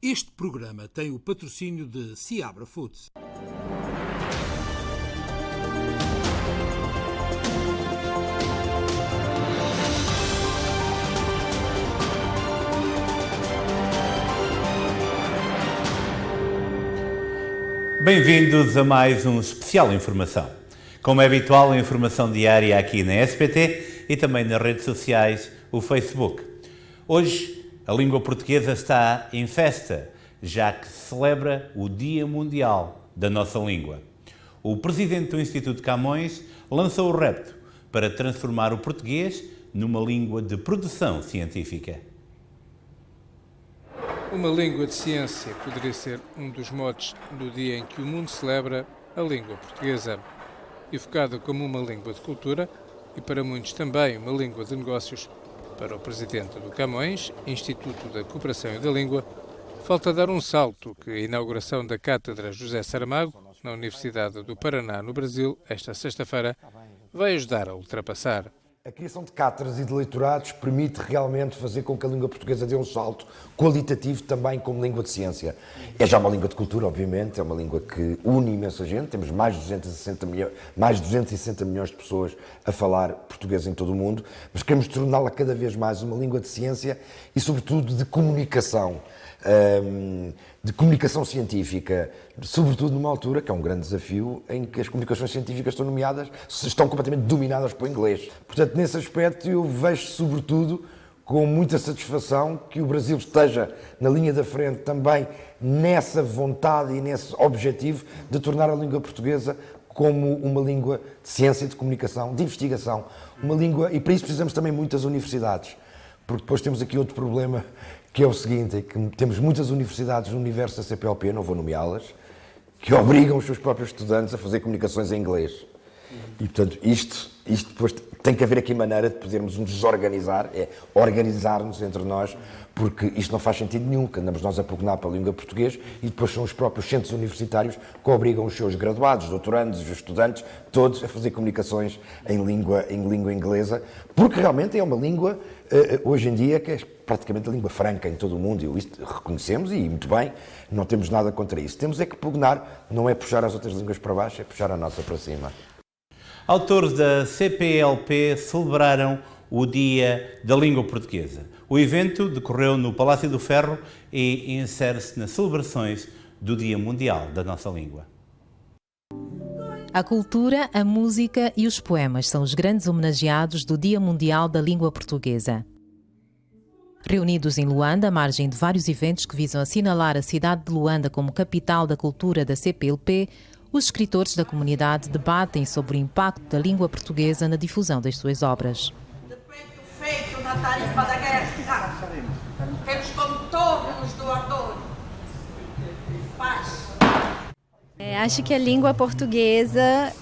Este programa tem o patrocínio de Seabra Foods. Bem-vindos a mais um especial Informação. Como é habitual, a informação diária aqui na SPT e também nas redes sociais, o Facebook. Hoje, a língua portuguesa está em festa, já que se celebra o Dia Mundial da nossa língua. O presidente do Instituto Camões lançou o repto para transformar o português numa língua de produção científica. Uma língua de ciência poderia ser um dos motes do dia em que o mundo celebra a língua portuguesa. Evocada como uma língua de cultura e para muitos também uma língua de negócios, para o presidente do Camões, Instituto da Cooperação e da Língua, falta dar um salto que a inauguração da Cátedra José Saramago, na Universidade do Paraná, no Brasil, esta sexta-feira, vai ajudar a ultrapassar. A criação de cátedras e de leitorados permite realmente fazer com que a língua portuguesa dê um salto qualitativo também como língua de ciência. É já uma língua de cultura, obviamente, é uma língua que une imensa gente, temos mais de 260 milhões de pessoas a falar português em todo o mundo, mas queremos torná-la cada vez mais uma língua de ciência e, sobretudo, de comunicação científica, sobretudo numa altura, que é um grande desafio, em que as comunicações científicas estão completamente dominadas pelo inglês. Portanto, nesse aspecto, eu vejo, sobretudo, com muita satisfação que o Brasil esteja na linha da frente também nessa vontade e nesse objetivo de tornar a língua portuguesa como uma língua de ciência, de comunicação, de investigação, uma língua, e para isso precisamos também muitas universidades, porque depois temos aqui outro problema, que é o seguinte, é que temos muitas universidades no universo da CPLP, não vou nomeá-las, que obrigam os seus próprios estudantes a fazer comunicações em inglês. E, portanto, isto depois tem que haver aqui maneira de podermos nos desorganizar, organizar-nos entre nós, porque isto não faz sentido nenhum, que andamos nós a pugnar para a língua portuguesa e depois são os próprios centros universitários que obrigam os seus graduados, doutorandos, os estudantes, todos a fazer comunicações em língua inglesa, porque realmente é uma língua, hoje em dia, que é praticamente a língua franca em todo o mundo, e isto reconhecemos, e muito bem, não temos nada contra isso. Temos é que pugnar, não é puxar as outras línguas para baixo, é puxar a nossa para cima. Autores da CPLP celebraram o Dia da Língua Portuguesa. O evento decorreu no Palácio do Ferro e insere-se nas celebrações do Dia Mundial da nossa língua. A cultura, a música e os poemas são os grandes homenageados do Dia Mundial da Língua Portuguesa. Reunidos em Luanda, à margem de vários eventos que visam assinalar a cidade de Luanda como capital da cultura da CPLP, os escritores da comunidade debatem sobre o impacto da língua portuguesa na difusão das suas obras. De peito feito na tarifa da guerra, pelos contornos do ardor. Paz. Acho que a língua portuguesa,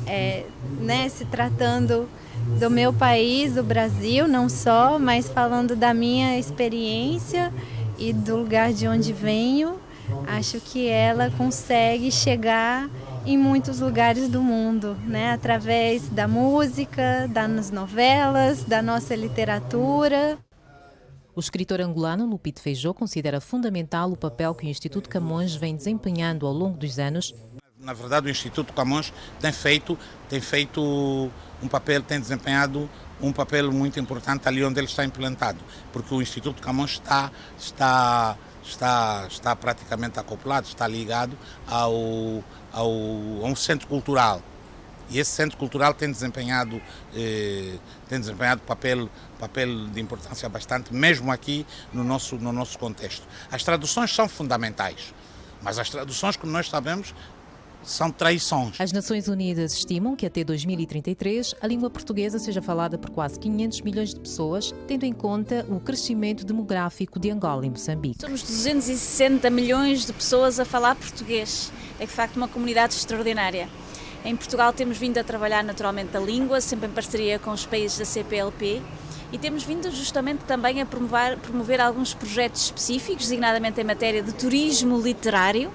se tratando do meu país, do Brasil, não só, mas falando da minha experiência e do lugar de onde venho, acho que ela consegue chegar em muitos lugares do mundo, através da música, das novelas, da nossa literatura. O escritor angolano Lupito Feijó considera fundamental o papel que o Instituto Camões vem desempenhando ao longo dos anos. Na verdade, o Instituto Camões tem desempenhado um papel muito importante ali onde ele está implantado, porque o Instituto Camões está praticamente acoplado, está ligado a um centro cultural. E esse centro cultural tem desempenhado papel de importância bastante, mesmo aqui no nosso contexto. As traduções são fundamentais, mas as traduções, como nós sabemos, são traições. As Nações Unidas estimam que até 2033 a língua portuguesa seja falada por quase 500 milhões de pessoas, tendo em conta o crescimento demográfico de Angola e Moçambique. Somos 260 milhões de pessoas a falar português. É de facto uma comunidade extraordinária. Em Portugal temos vindo a trabalhar naturalmente a língua, sempre em parceria com os países da CPLP, e temos vindo justamente também a promover alguns projetos específicos, designadamente em matéria de turismo literário,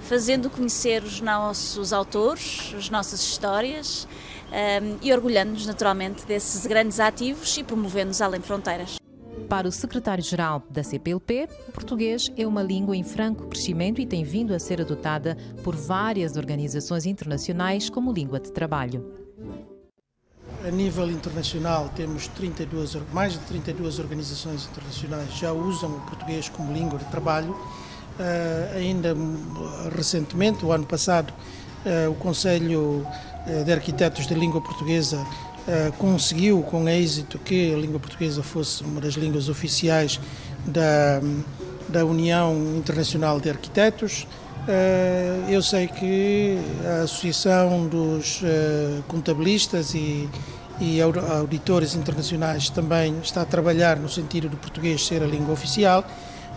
fazendo conhecer os nossos autores, as nossas histórias e orgulhando-nos naturalmente desses grandes ativos e promovendo-nos além fronteiras. Para o secretário-geral da CPLP, o português é uma língua em franco crescimento e tem vindo a ser adotada por várias organizações internacionais como língua de trabalho. A nível internacional, temos mais de 32 organizações internacionais que já usam o português como língua de trabalho. Ainda recentemente, o ano passado, o Conselho de Arquitetos da Língua Portuguesa conseguiu com êxito que a língua portuguesa fosse uma das línguas oficiais da União Internacional de Arquitetos. Eu sei que a Associação dos Contabilistas e Auditores Internacionais também está a trabalhar no sentido do português ser a língua oficial.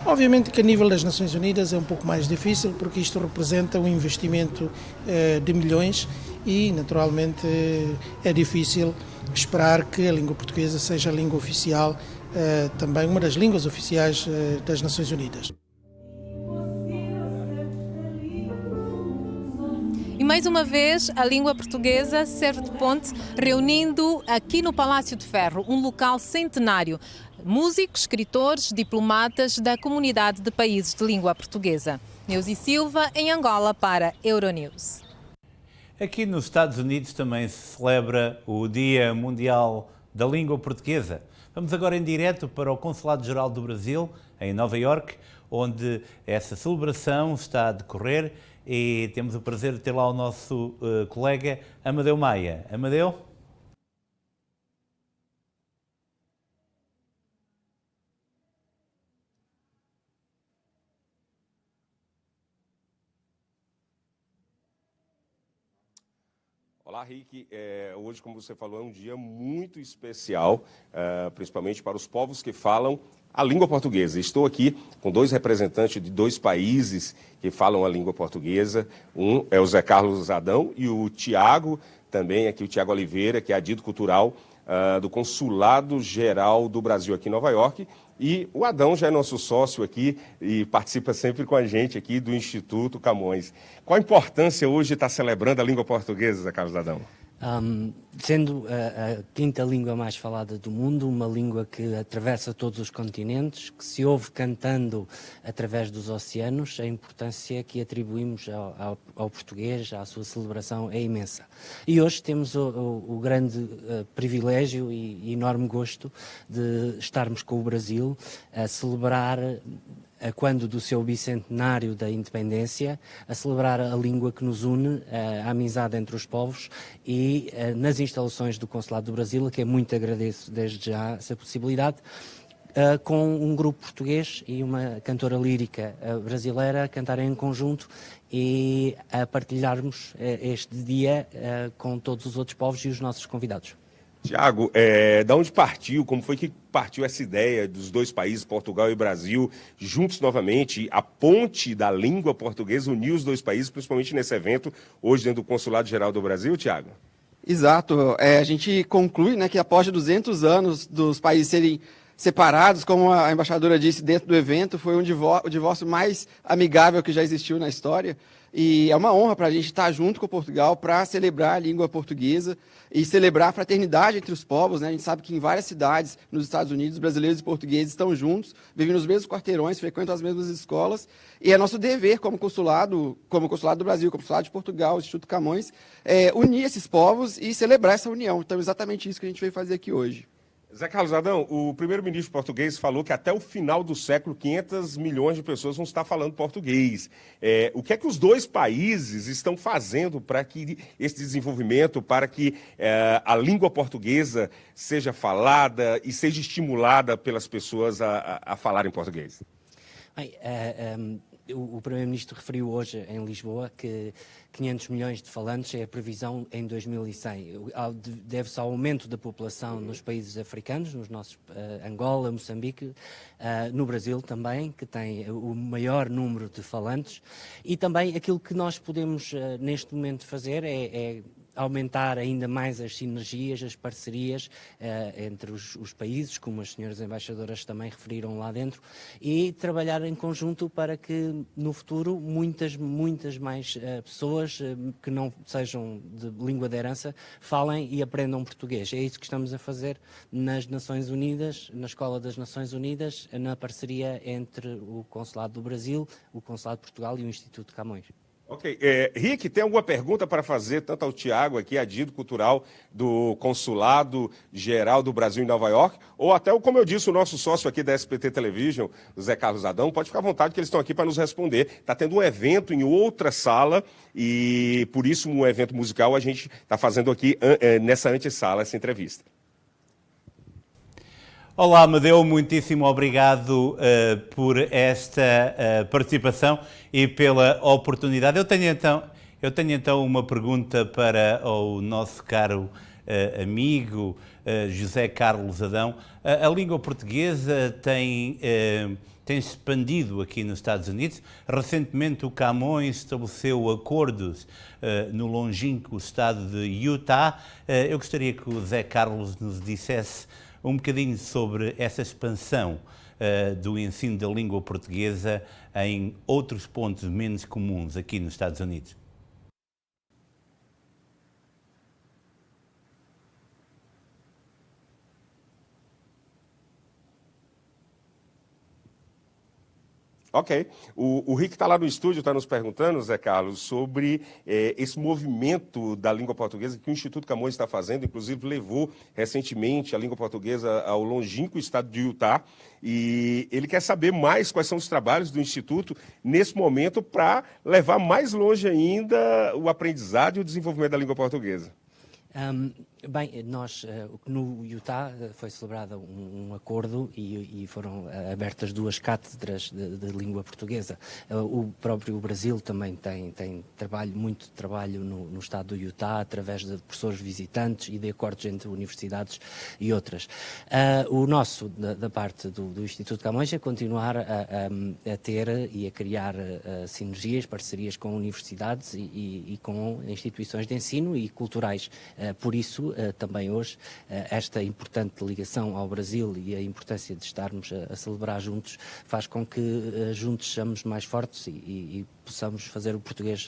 Obviamente que a nível das Nações Unidas é um pouco mais difícil, porque isto representa um investimento de milhões e, naturalmente, é difícil esperar que a língua portuguesa seja a língua oficial, também uma das línguas oficiais das Nações Unidas. E mais uma vez, a língua portuguesa serve de ponte, reunindo aqui no Palácio de Ferro, um local centenário, músicos, escritores, diplomatas da comunidade de países de língua portuguesa. Neuzi Silva, em Angola, para Euronews. Aqui nos Estados Unidos também se celebra o Dia Mundial da Língua Portuguesa. Vamos agora em direto para o Consulado-Geral do Brasil, em Nova Iorque, onde essa celebração está a decorrer e temos o prazer de ter lá o nosso colega Amadeu Maia. Amadeu? Olá, Rick. Hoje, como você falou, é um dia muito especial, principalmente para os povos que falam a língua portuguesa. Estou aqui com dois representantes de dois países que falam a língua portuguesa. Um é o Zé Carlos Adão e o Tiago, também aqui o Tiago Oliveira, que é adido cultural do Consulado Geral do Brasil aqui em Nova Iorque. E o Adão já é nosso sócio aqui e participa sempre com a gente aqui do Instituto Camões. Qual a importância hoje de estar celebrando a língua portuguesa, Zé Carlos Adão? Sendo a quinta língua mais falada do mundo, uma língua que atravessa todos os continentes, que se ouve cantando através dos oceanos, a importância que atribuímos ao português, à sua celebração, é imensa. E hoje temos o grande privilégio e enorme gosto de estarmos com o Brasil a celebrar, quando do seu bicentenário da independência, a celebrar a língua que nos une, a amizade entre os povos e nas instalações do Consulado do Brasil, a que muito agradeço desde já essa possibilidade, com um grupo português e uma cantora lírica brasileira a cantarem em conjunto e a partilharmos este dia com todos os outros povos e os nossos convidados. Tiago, da onde partiu, como foi que partiu essa ideia dos dois países, Portugal e Brasil, juntos novamente, a ponte da língua portuguesa uniu os dois países, principalmente nesse evento, hoje dentro do Consulado Geral do Brasil, Tiago? Exato, a gente conclui, né, que após 200 anos dos países serem separados, como a embaixadora disse dentro do evento, foi o divórcio mais amigável que já existiu na história. E é uma honra para a gente estar junto com Portugal para celebrar a língua portuguesa e celebrar a fraternidade entre os povos, né? A gente sabe que em várias cidades nos Estados Unidos, brasileiros e portugueses estão juntos, vivem nos mesmos quarteirões, frequentam as mesmas escolas. E é nosso dever como Consulado do Brasil, como Consulado de Portugal, Instituto Camões, unir esses povos e celebrar essa união. Então é exatamente isso que a gente veio fazer aqui hoje. Zé Carlos Adão, o primeiro-ministro português falou que até o final do século 500 milhões de pessoas vão estar falando português. O que é que os dois países estão fazendo para que esse desenvolvimento, para que a língua portuguesa seja falada e seja estimulada pelas pessoas a falarem português? O Primeiro-Ministro referiu hoje em Lisboa que 500 milhões de falantes é a previsão em 2100. Deve-se ao aumento da população nos países africanos, nos nossos Angola, Moçambique, no Brasil também, que tem o maior número de falantes. E também aquilo que nós podemos neste momento fazer é aumentar ainda mais as sinergias, as parcerias entre os países, como as senhoras embaixadoras também referiram lá dentro, e trabalhar em conjunto para que no futuro muitas mais pessoas que não sejam de língua de herança falem e aprendam português. É isso que estamos a fazer nas Nações Unidas, na Escola das Nações Unidas, na parceria entre o Consulado do Brasil, o Consulado de Portugal e o Instituto Camões. Ok. Rick, tem alguma pergunta para fazer tanto ao Tiago aqui, adido cultural do Consulado Geral do Brasil em Nova York, ou até, como eu disse, o nosso sócio aqui da SBT Television, o Zé Carlos Adão, pode ficar à vontade que eles estão aqui para nos responder. Está tendo um evento em outra sala e, por isso, um evento musical, a gente está fazendo aqui nessa antessala essa entrevista. Olá, Amadeu, muitíssimo obrigado por esta participação e pela oportunidade. Eu tenho então uma pergunta para o nosso caro amigo José Carlos Adão. A língua portuguesa tem expandido aqui nos Estados Unidos. Recentemente o Camões estabeleceu acordos no longínquo estado de Utah. Eu gostaria que o José Carlos nos dissesse um bocadinho sobre essa expansão do ensino da língua portuguesa em outros pontos menos comuns aqui nos Estados Unidos. Ok. O Rick está lá no estúdio, está nos perguntando, Zé Carlos, sobre esse movimento da língua portuguesa que o Instituto Camões está fazendo, inclusive levou recentemente a língua portuguesa ao longínquo estado de Utah, e ele quer saber mais quais são os trabalhos do Instituto nesse momento para levar mais longe ainda o aprendizado e o desenvolvimento da língua portuguesa. Bem, nós, no Utah foi celebrado um acordo e foram abertas 2 cátedras de língua portuguesa. O próprio Brasil também tem muito trabalho no estado do Utah, através de professores visitantes e de acordos entre universidades e outras. O nosso, da parte do Instituto Camões, é continuar a ter e a criar sinergias, parcerias com universidades e com instituições de ensino e culturais. Por isso, também hoje, esta importante ligação ao Brasil e a importância de estarmos a celebrar juntos faz com que juntos sejamos mais fortes e possamos fazer o português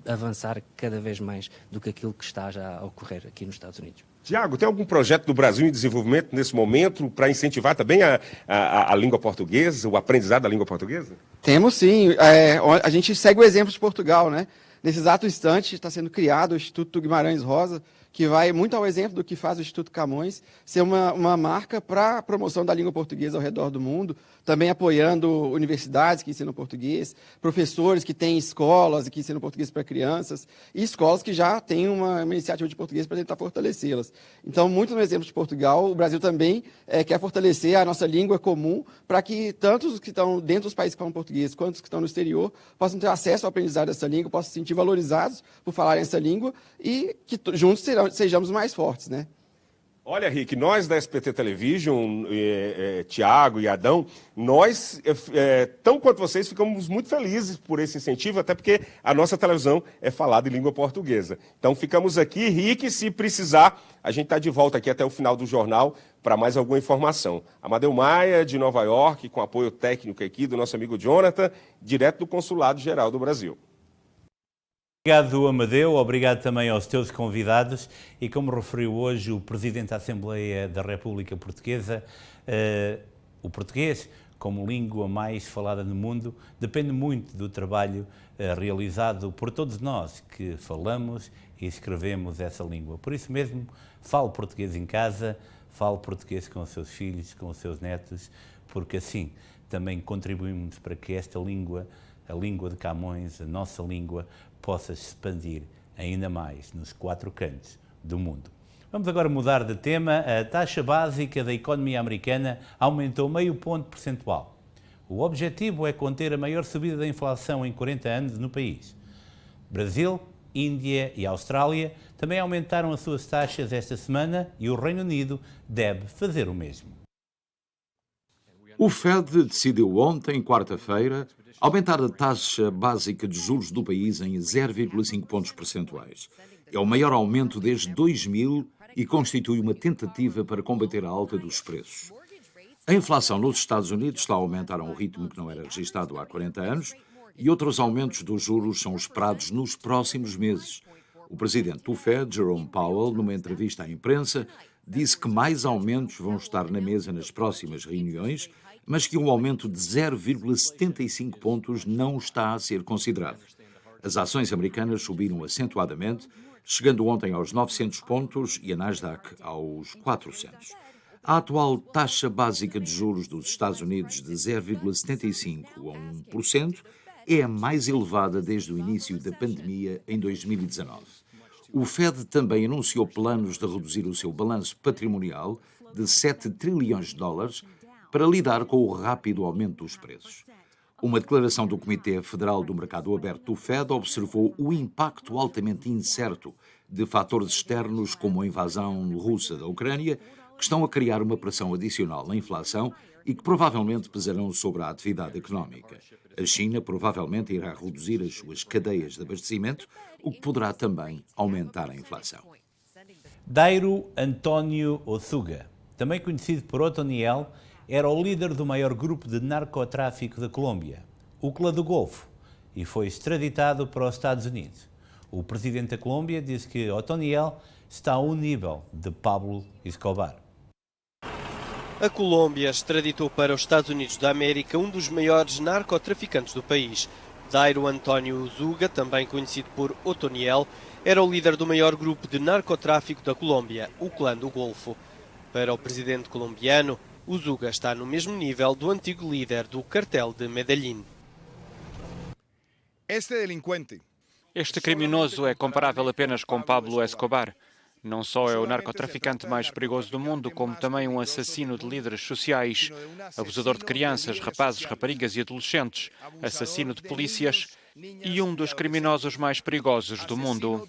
avançar cada vez mais do que aquilo que está já a ocorrer aqui nos Estados Unidos. Tiago, tem algum projeto do Brasil em desenvolvimento nesse momento para incentivar também a língua portuguesa, o aprendizado da língua portuguesa? Temos sim. A gente segue o exemplo de Portugal, né? Nesse exato instante está sendo criado o Instituto Guimarães Rosa, que vai muito ao exemplo do que faz o Instituto Camões, ser uma marca para a promoção da língua portuguesa ao redor do mundo, também apoiando universidades que ensinam português, professores que têm escolas e que ensinam português para crianças, e escolas que já têm uma iniciativa de português para tentar fortalecê-las. Então, muito no exemplo de Portugal, o Brasil também quer fortalecer a nossa língua comum para que tanto os que estão dentro dos países que falam português quanto os que estão no exterior possam ter acesso ao aprendizado dessa língua, possam se sentir valorizados por falarem essa língua e que juntos sejamos mais fortes, né? Olha, Rick, nós da SBT Television, Tiago e Adão, nós, tão quanto vocês, ficamos muito felizes por esse incentivo, até porque a nossa televisão é falada em língua portuguesa. Então ficamos aqui, Rick, se precisar, a gente está de volta aqui até o final do jornal para mais alguma informação. Amadeu Maia, de Nova York, com apoio técnico aqui do nosso amigo Jonathan, direto do Consulado Geral do Brasil. Obrigado, Amadeu, obrigado também aos teus convidados e, como referiu hoje o Presidente da Assembleia da República Portuguesa, o português, como língua mais falada no mundo, depende muito do trabalho realizado por todos nós que falamos e escrevemos essa língua. Por isso mesmo, fale português em casa, fale português com os seus filhos, com os seus netos, porque assim também contribuímos para que esta língua, a língua de Camões, a nossa língua, possa se expandir ainda mais nos 4 cantos do mundo. Vamos agora mudar de tema. A taxa básica da economia americana aumentou meio ponto percentual. O objetivo é conter a maior subida da inflação em 40 anos no país. Brasil, Índia e Austrália também aumentaram as suas taxas esta semana e o Reino Unido deve fazer o mesmo. O Fed decidiu ontem, quarta-feira, aumentar a taxa básica de juros do país em 0,5 pontos percentuais. É o maior aumento desde 2000 e constitui uma tentativa para combater a alta dos preços. A inflação nos Estados Unidos está a aumentar a um ritmo que não era registado há 40 anos e outros aumentos dos juros são esperados nos próximos meses. O presidente do Fed, Jerome Powell, numa entrevista à imprensa, disse que mais aumentos vão estar na mesa nas próximas reuniões, mas que um aumento de 0,75 pontos não está a ser considerado. As ações americanas subiram acentuadamente, chegando ontem aos 900 pontos e a Nasdaq aos 400. A atual taxa básica de juros dos Estados Unidos de 0,75% a 1% é a mais elevada desde o início da pandemia em 2019. O Fed também anunciou planos de reduzir o seu balanço patrimonial de 7 trilhões de dólares para lidar com o rápido aumento dos preços. Uma declaração do Comitê Federal do Mercado Aberto do Fed observou o impacto altamente incerto de fatores externos como a invasão russa da Ucrânia, que estão a criar uma pressão adicional na inflação e que provavelmente pesarão sobre a atividade económica. A China provavelmente irá reduzir as suas cadeias de abastecimento, o que poderá também aumentar a inflação. Dairo António Osuga, também conhecido por Otoniel, era o líder do maior grupo de narcotráfico da Colômbia, o Clã do Golfo, e foi extraditado para os Estados Unidos. O presidente da Colômbia disse que Otoniel está ao nível de Pablo Escobar. A Colômbia extraditou para os Estados Unidos da América um dos maiores narcotraficantes do país. Dairo António Osuga, também conhecido por Otoniel, era o líder do maior grupo de narcotráfico da Colômbia, o Clã do Golfo. Para o presidente colombiano, Osuga está no mesmo nível do antigo líder do cartel de Medellín. Este criminoso é comparável apenas com Pablo Escobar. Não só é o narcotraficante mais perigoso do mundo, como também um assassino de líderes sociais, abusador de crianças, rapazes, raparigas e adolescentes, assassino de polícias e um dos criminosos mais perigosos do mundo.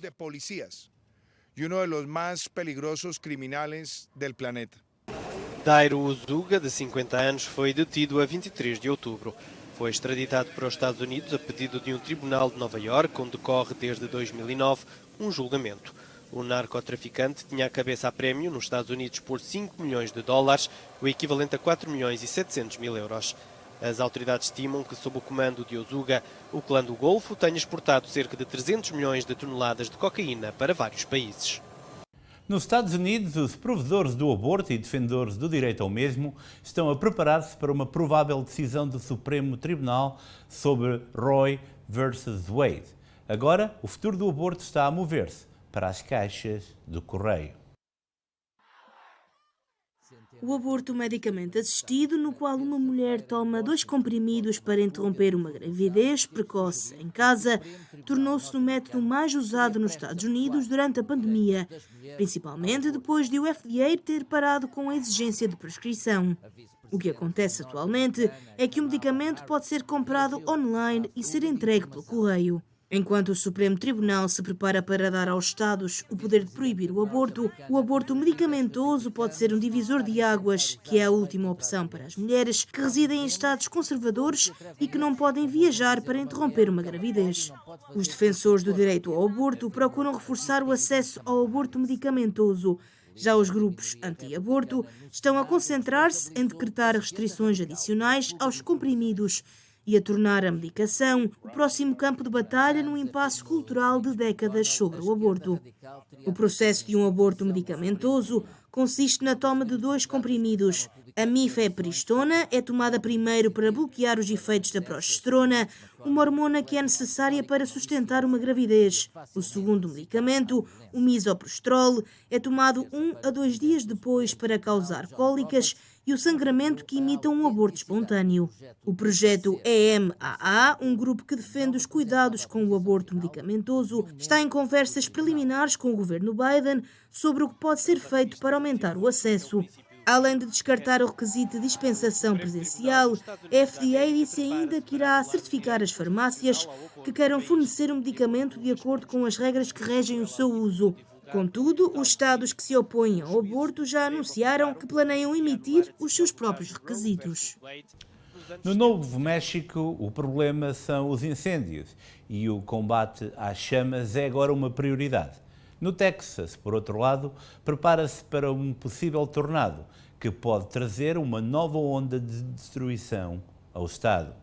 Dairo Osuga, de 50 anos, foi detido a 23 de outubro. Foi extraditado para os Estados Unidos a pedido de um tribunal de Nova Iorque, onde decorre desde 2009 um julgamento. O narcotraficante tinha a cabeça a prémio nos Estados Unidos por 5 milhões de dólares, o equivalente a 4 milhões e 700 mil euros. As autoridades estimam que, sob o comando de Osuga, o Clã do Golfo tenha exportado cerca de 300 milhões de toneladas de cocaína para vários países. Nos Estados Unidos, os provedores do aborto e defensores do direito ao mesmo estão a preparar-se para uma provável decisão do Supremo Tribunal sobre Roe versus Wade. Agora, o futuro do aborto está a mover-se para as caixas do correio. O aborto medicamente assistido, no qual uma mulher toma 2 comprimidos para interromper uma gravidez precoce em casa, tornou-se o método mais usado nos Estados Unidos durante a pandemia, principalmente depois de o FDA ter parado com a exigência de prescrição. O que acontece atualmente é que o medicamento pode ser comprado online e ser entregue pelo correio. Enquanto o Supremo Tribunal se prepara para dar aos Estados o poder de proibir o aborto medicamentoso pode ser um divisor de águas, que é a última opção para as mulheres que residem em estados conservadores e que não podem viajar para interromper uma gravidez. Os defensores do direito ao aborto procuram reforçar o acesso ao aborto medicamentoso. Já os grupos anti-aborto estão a concentrar-se em decretar restrições adicionais aos comprimidos e a tornar a medicação o próximo campo de batalha num impasse cultural de décadas sobre o aborto. O processo de um aborto medicamentoso consiste na toma de 2 comprimidos. A mifepristona é tomada primeiro para bloquear os efeitos da progesterona, uma hormona que é necessária para sustentar uma gravidez. O segundo medicamento, o misoprostol, é tomado 1 a 2 dias depois para causar cólicas e o sangramento que imita um aborto espontâneo. O projeto EMAA, um grupo que defende os cuidados com o aborto medicamentoso, está em conversas preliminares com o governo Biden sobre o que pode ser feito para aumentar o acesso. Além de descartar o requisito de dispensação presencial, a FDA disse ainda que irá certificar as farmácias que queiram fornecer o medicamento de acordo com as regras que regem o seu uso. Contudo, os estados que se opõem ao aborto já anunciaram que planeiam emitir os seus próprios requisitos. No Novo México, o problema são os incêndios e o combate às chamas é agora uma prioridade. No Texas, por outro lado, prepara-se para um possível tornado que pode trazer uma nova onda de destruição ao estado.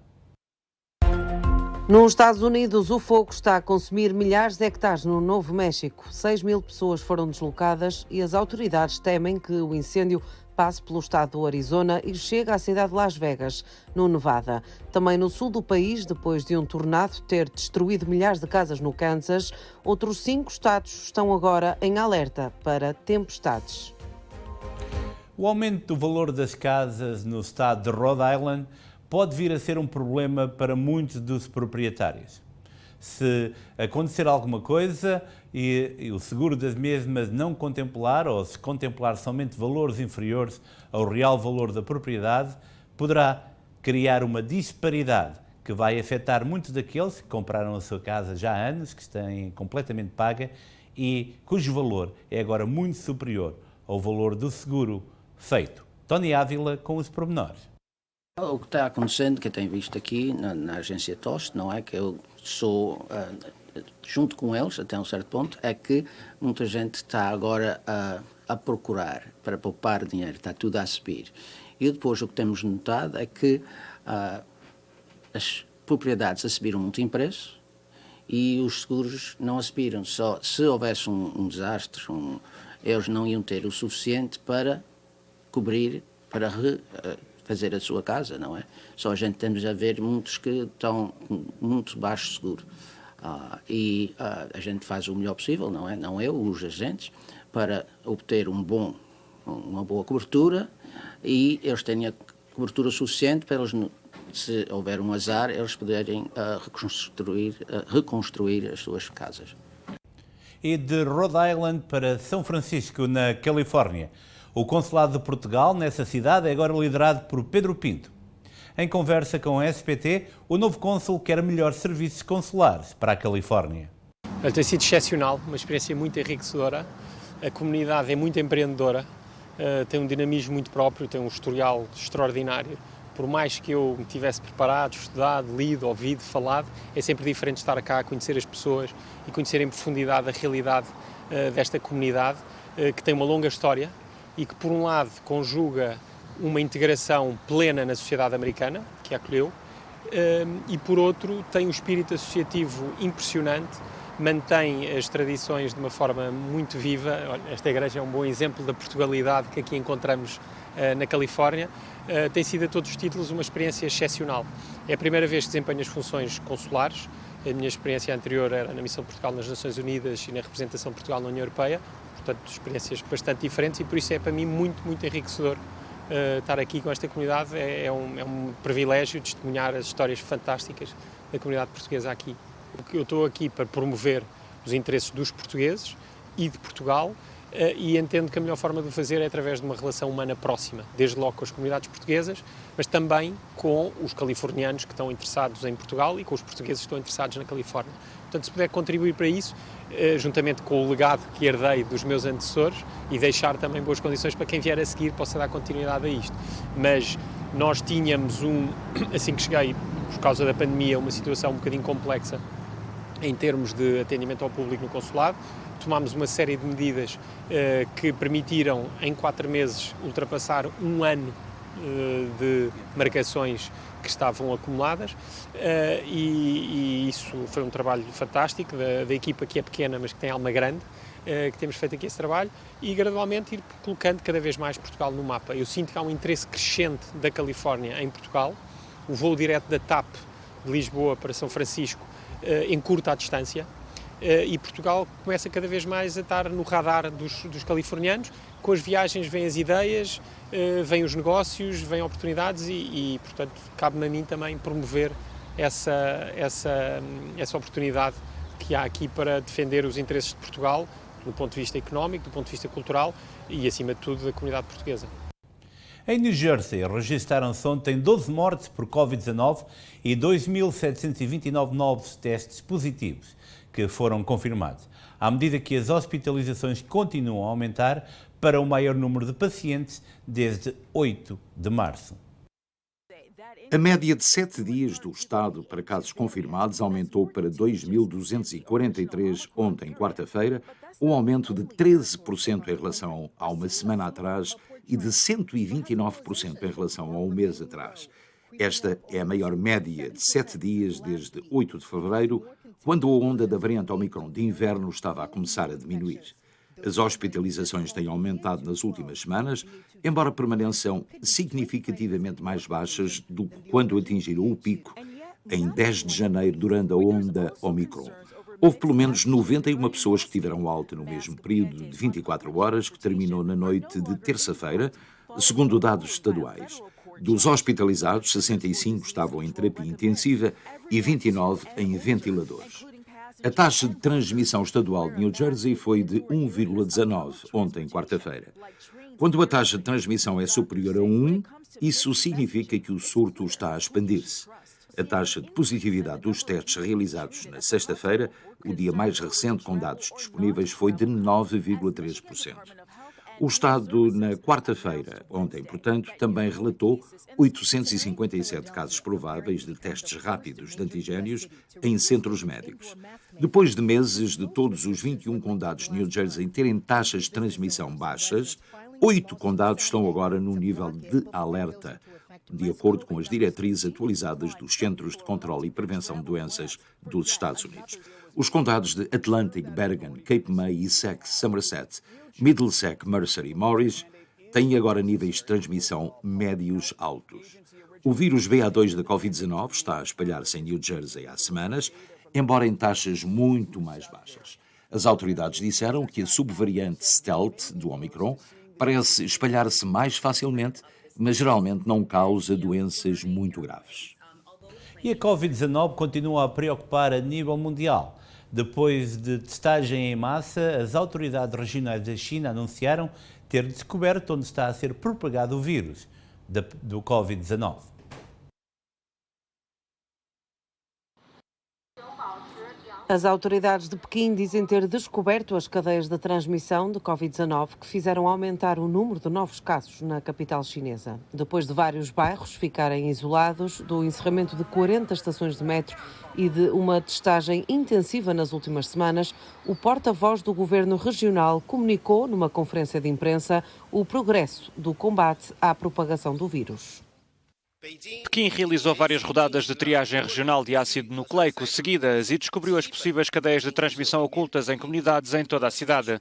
Nos Estados Unidos, o fogo está a consumir milhares de hectares no Novo México. 6.000 pessoas foram deslocadas e as autoridades temem que o incêndio passe pelo estado do Arizona e chegue à cidade de Las Vegas, no Nevada. Também no sul do país, depois de um tornado ter destruído milhares de casas no Kansas, outros 5 estados estão agora em alerta para tempestades. O aumento do valor das casas no estado de Rhode Island pode vir a ser um problema para muitos dos proprietários. Se acontecer alguma coisa e o seguro das mesmas não contemplar ou se contemplar somente valores inferiores ao real valor da propriedade, poderá criar uma disparidade que vai afetar muitos daqueles que compraram a sua casa já há anos, que têm completamente paga e cujo valor é agora muito superior ao valor do seguro feito. Tony Ávila com os pormenores. O que está acontecendo, que eu tenho visto aqui na agência TOST, não é que eu sou junto com eles até um certo ponto, é que muita gente está agora a procurar para poupar dinheiro, está tudo a subir. E depois o que temos notado é que as propriedades a subiram muito em preço e os seguros não a subiram. Só se houvesse um desastre, eles não iam ter o suficiente para cobrir, para fazer a sua casa, não é? Só a gente temos a ver muitos que estão com muito baixo seguro. A gente faz o melhor possível, não é? Não eu, os agentes, para obter uma boa cobertura e eles tenham a cobertura suficiente para eles, se houver um azar, eles poderem reconstruir as suas casas. E de Rhode Island para São Francisco, na Califórnia. O Consulado de Portugal, nessa cidade, é agora liderado por Pedro Pinto. Em conversa com a SPT, o novo cônsul quer melhores serviços consulares para a Califórnia. Tem sido excepcional, uma experiência muito enriquecedora. A comunidade é muito empreendedora, tem um dinamismo muito próprio, tem um historial extraordinário. Por mais que eu me tivesse preparado, estudado, lido, ouvido, falado, é sempre diferente estar cá, conhecer as pessoas e conhecer em profundidade a realidade desta comunidade, que tem uma longa história e que, por um lado, conjuga uma integração plena na sociedade americana, que a acolheu, e, por outro, tem um espírito associativo impressionante, mantém as tradições de uma forma muito viva. Esta igreja é um bom exemplo da Portugalidade que aqui encontramos na Califórnia. Tem sido, a todos os títulos, uma experiência excepcional. É a primeira vez que desempenho as funções consulares. A minha experiência anterior era na Missão de Portugal nas Nações Unidas e na representação de Portugal na União Europeia. Portanto, experiências bastante diferentes e por isso é para mim muito, muito enriquecedor estar aqui com esta comunidade. É um privilégio testemunhar as histórias fantásticas da comunidade portuguesa aqui. Eu estou aqui para promover os interesses dos portugueses e de Portugal e entendo que a melhor forma de o fazer é através de uma relação humana próxima, desde logo com as comunidades portuguesas, mas também com os californianos que estão interessados em Portugal e com os portugueses que estão interessados na Califórnia. Portanto, se puder contribuir para isso, juntamente com o legado que herdei dos meus antecessores e deixar também boas condições para quem vier a seguir possa dar continuidade a isto. Mas nós tínhamos assim que cheguei, por causa da pandemia, uma situação um bocadinho complexa em termos de atendimento ao público no consulado. Tomámos uma série de medidas que permitiram, em 4 meses, ultrapassar um ano de marcações que estavam acumuladas e isso foi um trabalho fantástico da equipa, que é pequena, mas que tem alma grande, que temos feito aqui esse trabalho e gradualmente ir colocando cada vez mais Portugal no mapa. Eu sinto que há um interesse crescente da Califórnia em Portugal. O voo direto da TAP de Lisboa para São Francisco encurta a distância e Portugal começa cada vez mais a estar no radar dos californianos. Com as viagens vêm as ideias, vêm os negócios, vêm oportunidades e portanto, cabe-me a mim também promover essa oportunidade que há aqui para defender os interesses de Portugal, do ponto de vista económico, do ponto de vista cultural e, acima de tudo, da comunidade portuguesa. Em New Jersey, registaram-se ontem 12 mortes por Covid-19 e 2.729 novos testes positivos que foram confirmados, à medida que as hospitalizações continuam a aumentar para o maior número de pacientes desde 8 de março. A média de 7 dias do Estado para casos confirmados aumentou para 2.243 ontem, quarta-feira, um aumento de 13% em relação a uma semana atrás e de 129% em relação a um mês atrás. Esta é a maior média de 7 dias desde 8 de fevereiro, quando a onda da variante Omicron de inverno estava a começar a diminuir. As hospitalizações têm aumentado nas últimas semanas, embora permaneçam significativamente mais baixas do que quando atingiram o pico em 10 de janeiro durante a onda Omicron. Houve pelo menos 91 pessoas que tiveram alta no mesmo período de 24 horas, que terminou na noite de terça-feira, segundo dados estaduais. Dos hospitalizados, 65 estavam em terapia intensiva e 29 em ventiladores. A taxa de transmissão estadual de New Jersey foi de 1,19 ontem, quarta-feira. Quando a taxa de transmissão é superior a 1, isso significa que o surto está a expandir-se. A taxa de positividade dos testes realizados na sexta-feira, o dia mais recente com dados disponíveis, foi de 9,3%. O Estado, na quarta-feira, ontem, portanto, também relatou 857 casos prováveis de testes rápidos de antigénios em centros médicos. Depois de meses de todos os 21 condados de New Jersey terem taxas de transmissão baixas, 8 condados estão agora no nível de alerta, de acordo com as diretrizes atualizadas dos Centros de Controlo e Prevenção de Doenças dos Estados Unidos. Os condados de Atlantic, Bergen, Cape May, Essex, Somerset, Middlesex, Mercer e Morris têm agora níveis de transmissão médios altos. O vírus BA2 da Covid-19 está a espalhar-se em New Jersey há semanas, embora em taxas muito mais baixas. As autoridades disseram que a subvariante stealth do Omicron parece espalhar-se mais facilmente, mas geralmente não causa doenças muito graves. E a Covid-19 continua a preocupar a nível mundial. Depois de testagem em massa, as autoridades regionais da China anunciaram ter descoberto onde está a ser propagado o vírus do Covid-19. As autoridades de Pequim dizem ter descoberto as cadeias de transmissão de Covid-19 que fizeram aumentar o número de novos casos na capital chinesa. Depois de vários bairros ficarem isolados, do encerramento de 40 estações de metro e de uma testagem intensiva nas últimas semanas, o porta-voz do governo regional comunicou numa conferência de imprensa o progresso do combate à propagação do vírus. Pequim realizou várias rodadas de triagem regional de ácido nucleico seguidas e descobriu as possíveis cadeias de transmissão ocultas em comunidades em toda a cidade.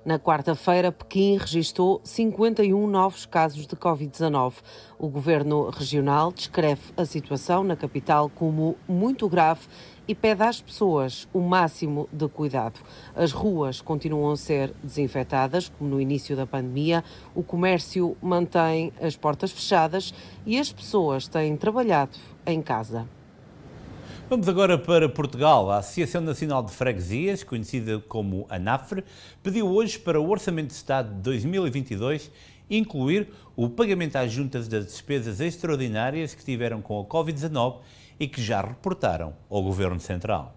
Na quarta-feira, Pequim registrou 51 novos casos de Covid-19. O governo regional descreve a situação na capital como muito grave e pede às pessoas o máximo de cuidado. As ruas continuam a ser desinfetadas, como no início da pandemia, o comércio mantém as portas fechadas e as pessoas têm trabalhado em casa. Vamos agora para Portugal. A Associação Nacional de Freguesias, conhecida como ANAFRE, pediu hoje para o Orçamento de Estado de 2022 incluir o pagamento às juntas das despesas extraordinárias que tiveram com a Covid-19 e que já reportaram ao Governo Central.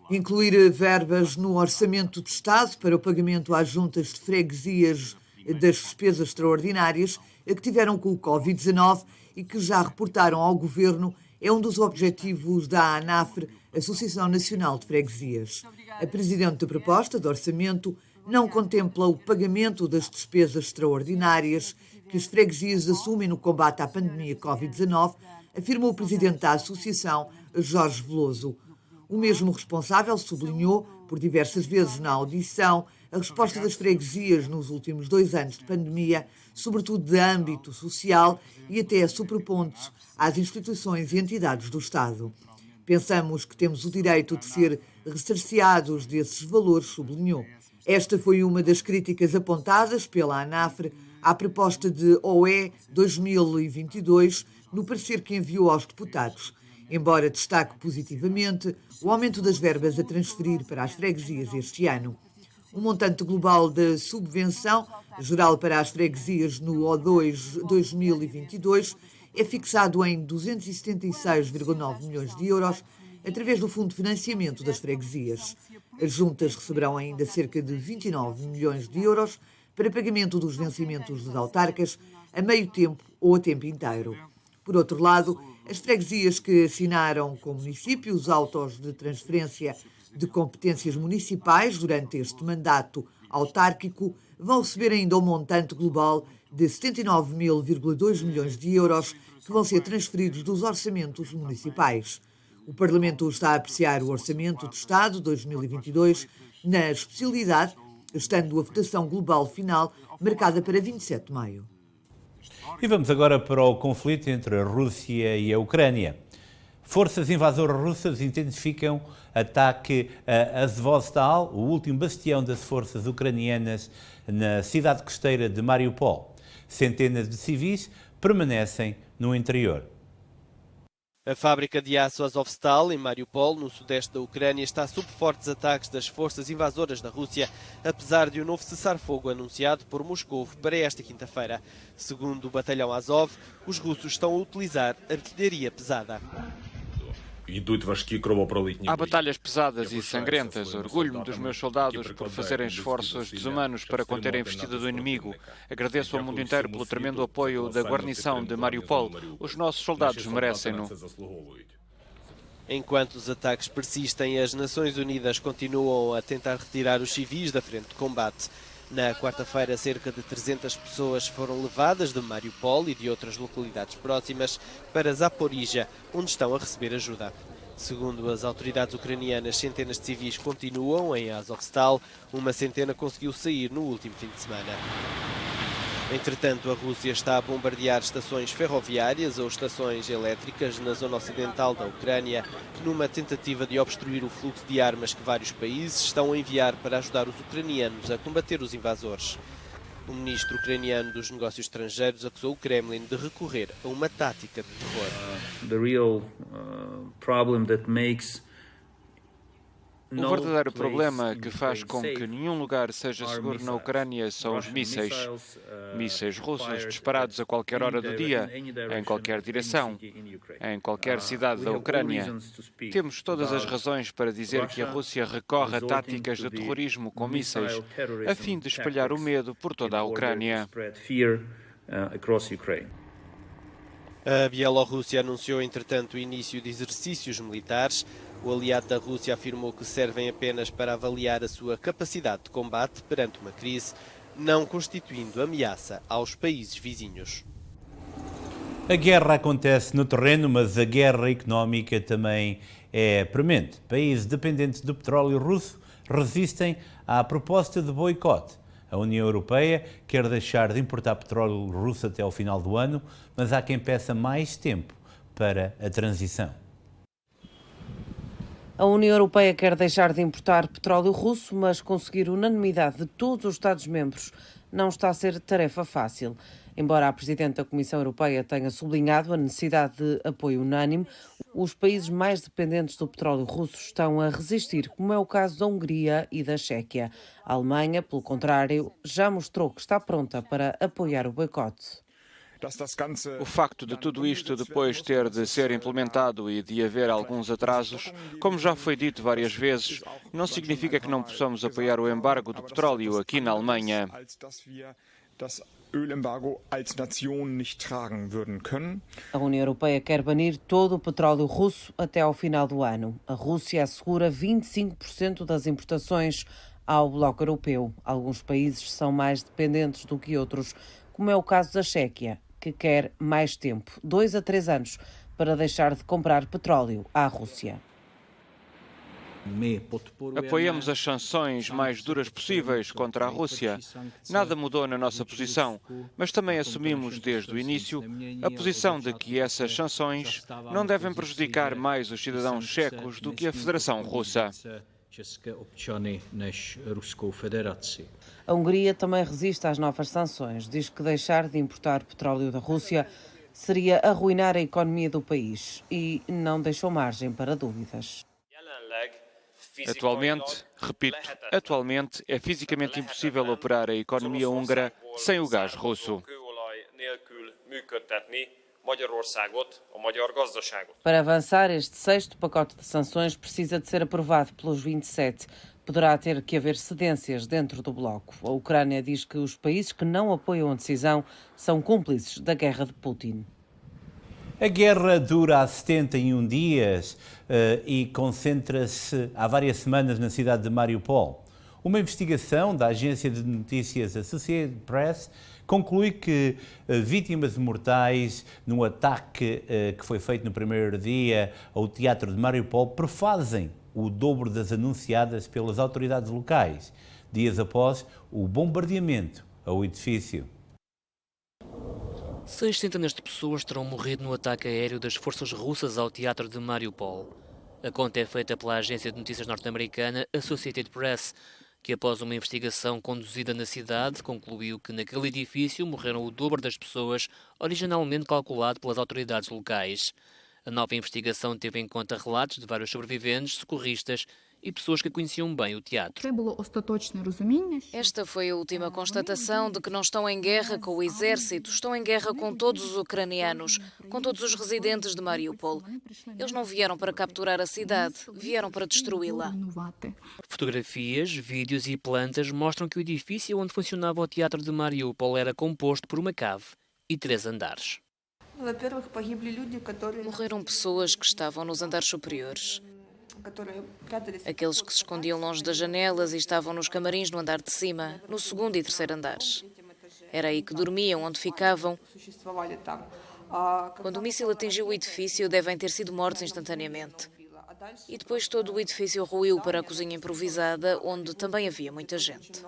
Incluir verbas no Orçamento de Estado para o pagamento às juntas de freguesias das despesas extraordinárias que tiveram com o Covid-19 e que já reportaram ao Governo é um dos objetivos da ANAFRE, Associação Nacional de Freguesias. A Presidente da proposta de orçamento não contempla o pagamento das despesas extraordinárias que as freguesias assumem no combate à pandemia Covid-19, afirmou o Presidente da Associação, Jorge Veloso. O mesmo responsável sublinhou, por diversas vezes na audição, a resposta das freguesias nos últimos 2 anos de pandemia, sobretudo de âmbito social e até sobrepondo-se às instituições e entidades do Estado. Pensamos que temos o direito de ser ressarciados desses valores, sublinhou. Esta foi uma das críticas apontadas pela ANAFRE à proposta de OE 2022, no parecer que enviou aos deputados. Embora destaque positivamente o aumento das verbas a transferir para as freguesias este ano. O montante global da subvenção geral para as freguesias no O2 2022 é fixado em 276,9 milhões de euros através do Fundo de Financiamento das Freguesias. As juntas receberão ainda cerca de 29 milhões de euros para pagamento dos vencimentos dos autarcas a meio tempo ou a tempo inteiro. Por outro lado, as freguesias que assinaram com municípios autos de transferência de competências municipais durante este mandato autárquico vão receber ainda um montante global de 79.2 milhões de euros que vão ser transferidos dos orçamentos municipais. O Parlamento está a apreciar o Orçamento de Estado 2022 na especialidade, estando a votação global final marcada para 27 de maio. E vamos agora para o conflito entre a Rússia e a Ucrânia. Forças invasoras russas intensificam ataque a Azovstal, o último bastião das forças ucranianas na cidade costeira de Mariupol. Centenas de civis permanecem no interior. A fábrica de aço Azovstal, em Mariupol, no sudeste da Ucrânia, está sob fortes ataques das forças invasoras da Rússia, apesar de um novo cessar-fogo anunciado por Moscou para esta quinta-feira. Segundo o batalhão Azov, os russos estão a utilizar artilharia pesada. Há batalhas pesadas e sangrentas. Orgulho-me dos meus soldados por fazerem esforços desumanos para conter a investida do inimigo. Agradeço ao mundo inteiro pelo tremendo apoio da guarnição de Mariupol. Os nossos soldados merecem-no. Enquanto os ataques persistem, as Nações Unidas continuam a tentar retirar os civis da frente de combate. Na quarta-feira, cerca de 300 pessoas foram levadas de Mariupol e de outras localidades próximas para Zaporizhia, onde estão a receber ajuda. Segundo as autoridades ucranianas, centenas de civis continuam em Azovstal. Uma centena conseguiu sair no último fim de semana. Entretanto, a Rússia está a bombardear estações ferroviárias ou estações elétricas na zona ocidental da Ucrânia, numa tentativa de obstruir o fluxo de armas que vários países estão a enviar para ajudar os ucranianos a combater os invasores. O ministro ucraniano dos Negócios Estrangeiros acusou o Kremlin de recorrer a uma tática de terror. O verdadeiro problema que faz com que nenhum lugar seja seguro na Ucrânia são os mísseis. Mísseis russos disparados a qualquer hora do dia, em qualquer direção, em qualquer cidade da Ucrânia. Temos todas as razões para dizer que a Rússia recorre a táticas de terrorismo com mísseis, a fim de espalhar o medo por toda a Ucrânia. A Bielorrússia anunciou, entretanto, o início de exercícios militares. O aliado da Rússia afirmou que servem apenas para avaliar a sua capacidade de combate perante uma crise, não constituindo ameaça aos países vizinhos. A guerra acontece no terreno, mas a guerra económica também é premente. Países dependentes do petróleo russo resistem à proposta de boicote. A União Europeia quer deixar de importar petróleo russo até ao final do ano, mas há quem peça mais tempo para a transição. A União Europeia quer deixar de importar petróleo russo, mas conseguir unanimidade de todos os Estados-membros não está a ser tarefa fácil. Embora a Presidente da Comissão Europeia tenha sublinhado a necessidade de apoio unânime, os países mais dependentes do petróleo russo estão a resistir, como é o caso da Hungria e da Chequia. A Alemanha, pelo contrário, já mostrou que está pronta para apoiar o boicote. O facto de tudo isto depois ter de ser implementado e de haver alguns atrasos, como já foi dito várias vezes, não significa que não possamos apoiar o embargo do petróleo aqui na Alemanha. A União Europeia quer banir todo o petróleo russo até ao final do ano. A Rússia assegura 25% das importações ao bloco europeu. Alguns países são mais dependentes do que outros, como é o caso da Chequia, que quer mais tempo, 2 a 3 anos, para deixar de comprar petróleo à Rússia. Apoiamos as sanções mais duras possíveis contra a Rússia. Nada mudou na nossa posição, mas também assumimos desde o início a posição de que essas sanções não devem prejudicar mais os cidadãos checos do que a Federação Russa. A Hungria também resiste às novas sanções. Diz que deixar de importar petróleo da Rússia seria arruinar a economia do país e não deixou margem para dúvidas. Atualmente é fisicamente impossível operar a economia húngara sem o gás russo. Para avançar, este 6º pacote de sanções precisa de ser aprovado pelos 27. Poderá ter que haver cedências dentro do bloco. A Ucrânia diz que os países que não apoiam a decisão são cúmplices da guerra de Putin. A guerra dura há 71 dias e concentra-se há várias semanas na cidade de Mariupol. Uma investigação da agência de notícias Associated Press conclui que vítimas mortais no ataque que foi feito no primeiro dia ao teatro de Mariupol prefazem o dobro das anunciadas pelas autoridades locais, dias após o bombardeamento ao edifício. 6 centenas de pessoas terão morrido no ataque aéreo das forças russas ao teatro de Mariupol. A conta é feita pela agência de notícias norte-americana Associated Press, que após uma investigação conduzida na cidade, concluiu que naquele edifício morreram o dobro das pessoas originalmente calculado pelas autoridades locais. A nova investigação teve em conta relatos de vários sobreviventes, socorristas e pessoas que conheciam bem o teatro. Esta foi a última constatação de que não estão em guerra com o exército, estão em guerra com todos os ucranianos, com todos os residentes de Mariupol. Eles não vieram para capturar a cidade, vieram para destruí-la. Fotografias, vídeos e plantas mostram que o edifício onde funcionava o teatro de Mariupol era composto por uma cave e 3 andares. Morreram pessoas que estavam nos andares superiores. Aqueles que se escondiam longe das janelas e estavam nos camarins no andar de cima, no 2º e 3º andares. Era aí que dormiam, onde ficavam. Quando o míssil atingiu o edifício, devem ter sido mortos instantaneamente. E depois todo o edifício ruiu para a cozinha improvisada, onde também havia muita gente.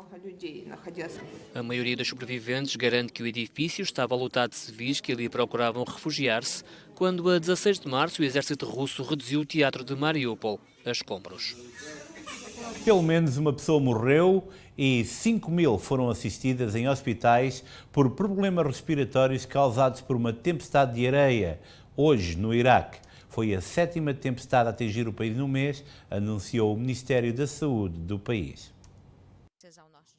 A maioria dos sobreviventes garante que o edifício estava lotado de civis que ali procuravam refugiar-se, quando a 16 de março o exército russo reduziu o teatro de Mariupol a escombros. Pelo menos uma pessoa morreu e 5.000 foram assistidas em hospitais por problemas respiratórios causados por uma tempestade de areia, hoje no Iraque. Foi a 7ª tempestade a atingir o país no mês, anunciou o Ministério da Saúde do país.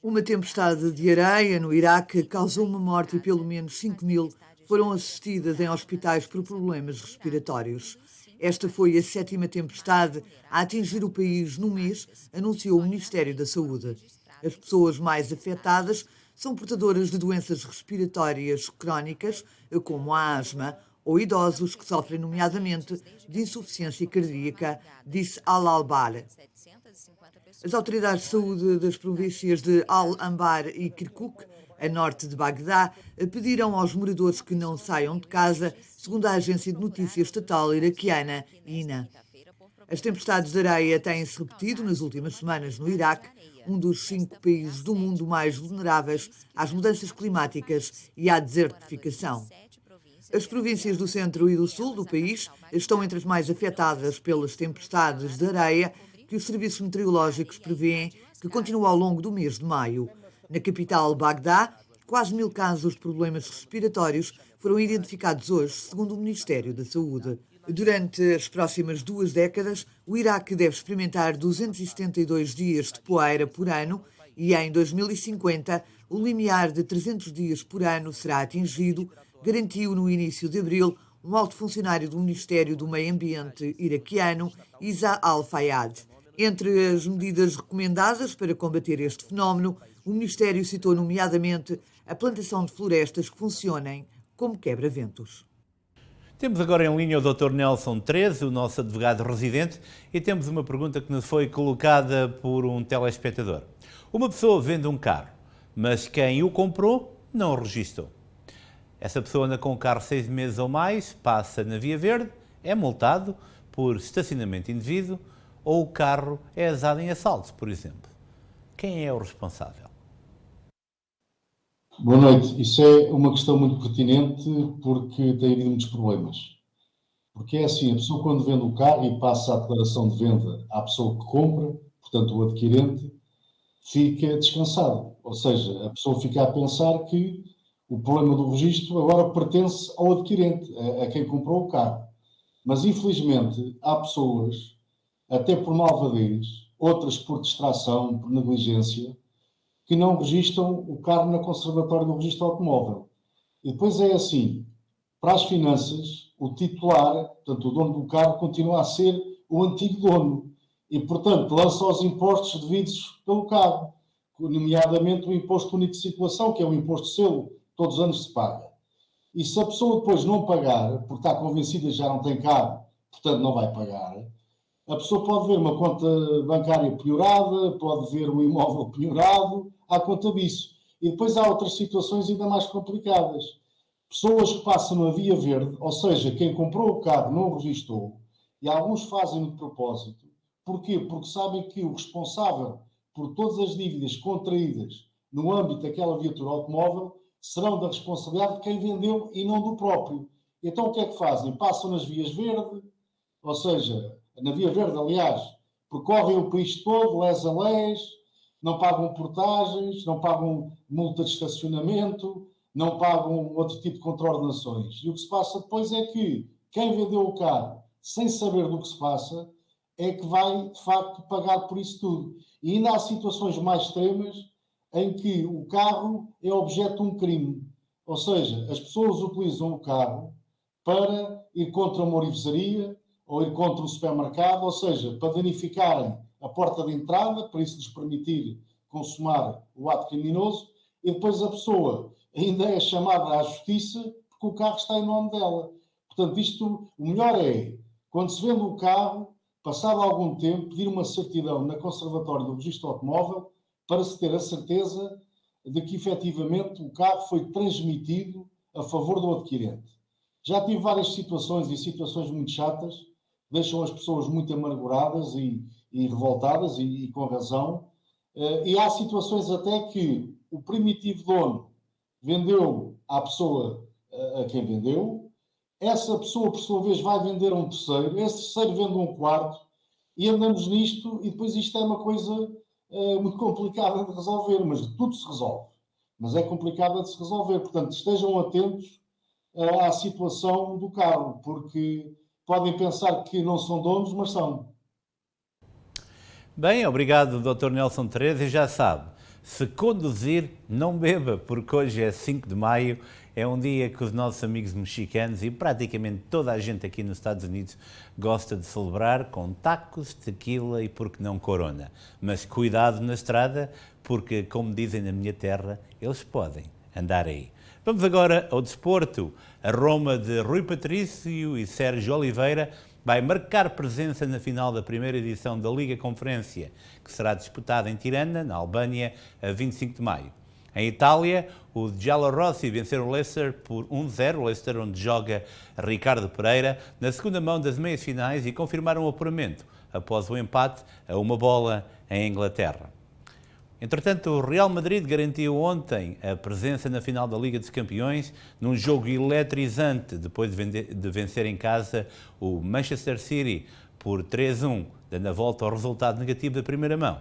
Uma tempestade de areia no Iraque causou uma morte e pelo menos 5.000 foram assistidas em hospitais por problemas respiratórios. Esta foi a 7ª tempestade a atingir o país no mês, anunciou o Ministério da Saúde. As pessoas mais afetadas são portadoras de doenças respiratórias crónicas, como a asma, ou idosos que sofrem nomeadamente de insuficiência cardíaca, disse Al-Anbar. As autoridades de saúde das províncias de Al-Anbar e Kirkuk, a norte de Bagdá, pediram aos moradores que não saiam de casa, segundo a agência de notícias estatal iraquiana, INA. As tempestades de areia têm-se repetido nas últimas semanas no Iraque, um dos 5 países do mundo mais vulneráveis às mudanças climáticas e à desertificação. As províncias do centro e do sul do país estão entre as mais afetadas pelas tempestades de areia que os serviços meteorológicos prevêem que continuam ao longo do mês de maio. Na capital, Bagdá, quase 1.000 casos de problemas respiratórios foram identificados hoje, segundo o Ministério da Saúde. Durante as próximas 2 décadas, o Iraque deve experimentar 272 dias de poeira por ano e, em 2050, o limiar de 300 dias por ano será atingido, garantiu no início de abril um alto funcionário do Ministério do Meio Ambiente iraquiano, Isa Al-Fayad. Entre as medidas recomendadas para combater este fenómeno, o Ministério citou nomeadamente a plantação de florestas que funcionem como quebra-ventos. Temos agora em linha o Dr. Nelson 13, o nosso advogado residente, e temos uma pergunta que nos foi colocada por um telespectador. Uma pessoa vende um carro, mas quem o comprou não o registrou. Essa pessoa anda com o carro 6 meses ou mais, passa na via verde, é multado por estacionamento indevido ou o carro é usado em assalto, por exemplo. Quem é o responsável? Boa noite. Isso é uma questão muito pertinente porque tem havido muitos problemas. Porque é assim, a pessoa quando vende o carro e passa a declaração de venda à pessoa que compra, portanto o adquirente, fica descansado. Ou seja, a pessoa fica a pensar que o problema do registro agora pertence ao adquirente, a quem comprou o carro. Mas, infelizmente, há pessoas, até por malvadez, outras por distração, por negligência, que não registram o carro na Conservatória do Registro Automóvel. E depois é assim, para as finanças, o titular, portanto, o dono do carro, continua a ser o antigo dono. E, portanto, lança os impostos devidos pelo carro, nomeadamente o Imposto Único de Circulação, que é um imposto de selo, todos os anos se paga. E se a pessoa depois não pagar, porque está convencida que já não tem carro, portanto não vai pagar, a pessoa pode ver uma conta bancária piorada, pode ver o imóvel piorado, à conta disso. E depois há outras situações ainda mais complicadas. Pessoas que passam na via verde, ou seja, quem comprou o carro não o registou, e alguns fazem de propósito. Porquê? Porque sabem que o responsável por todas as dívidas contraídas no âmbito daquela viatura automóvel serão da responsabilidade de quem vendeu e não do próprio. Então o que é que fazem? Passam nas vias verdes, ou seja, na via verde, aliás, percorrem o país todo, les a les, não pagam portagens, não pagam multa de estacionamento, não pagam outro tipo de contraordenações. E o que se passa depois é que quem vendeu o carro, sem saber do que se passa, é que vai, de facto, pagar por isso tudo. E ainda há situações mais extremas em que o carro é objeto de um crime. Ou seja, as pessoas utilizam o carro para ir contra uma orivesaria ou ir contra um supermercado, ou seja, para danificarem a porta de entrada, para isso lhes permitir consumar o ato criminoso, e depois a pessoa ainda é chamada à justiça porque o carro está em nome dela. Portanto, isto, o melhor é, quando se vende o carro, passado algum tempo, pedir uma certidão na Conservatória do Registro Automóvel para se ter a certeza de que, efetivamente, o carro foi transmitido a favor do adquirente. Já tive várias situações, e situações muito chatas, deixam as pessoas muito amarguradas e revoltadas, e com razão. E há situações até que o primitivo dono vendeu à pessoa a quem vendeu, essa pessoa, por sua vez, vai vender a um terceiro, esse terceiro vende um quarto, e andamos nisto, e depois isto é uma coisa muito complicada de resolver, mas tudo se resolve. Mas é complicada de se resolver, portanto, estejam atentos à situação do carro, porque podem pensar que não são donos, mas são. Bem, obrigado, Dr. Nelson Teresa, e já sabe, se conduzir, não beba, porque hoje é 5 de maio, é um dia que os nossos amigos mexicanos e praticamente toda a gente aqui nos Estados Unidos gosta de celebrar com tacos, tequila e, por que não, corona. Mas cuidado na estrada, porque, como dizem na minha terra, eles podem andar aí. Vamos agora ao desporto. A Roma de Rui Patrício e Sérgio Oliveira vai marcar presença na final da primeira edição da Liga Conferência, que será disputada em Tirana, na Albânia, a 25 de maio. Em Itália, o Giallorossi venceram o Leicester por 1-0, o Leicester onde joga Ricardo Pereira, na segunda mão das meias finais e confirmaram o apuramento, após o empate a 1-1 em Inglaterra. Entretanto, o Real Madrid garantiu ontem a presença na final da Liga dos Campeões num jogo eletrizante depois de vencer em casa o Manchester City por 3-1, dando a volta ao resultado negativo da primeira mão.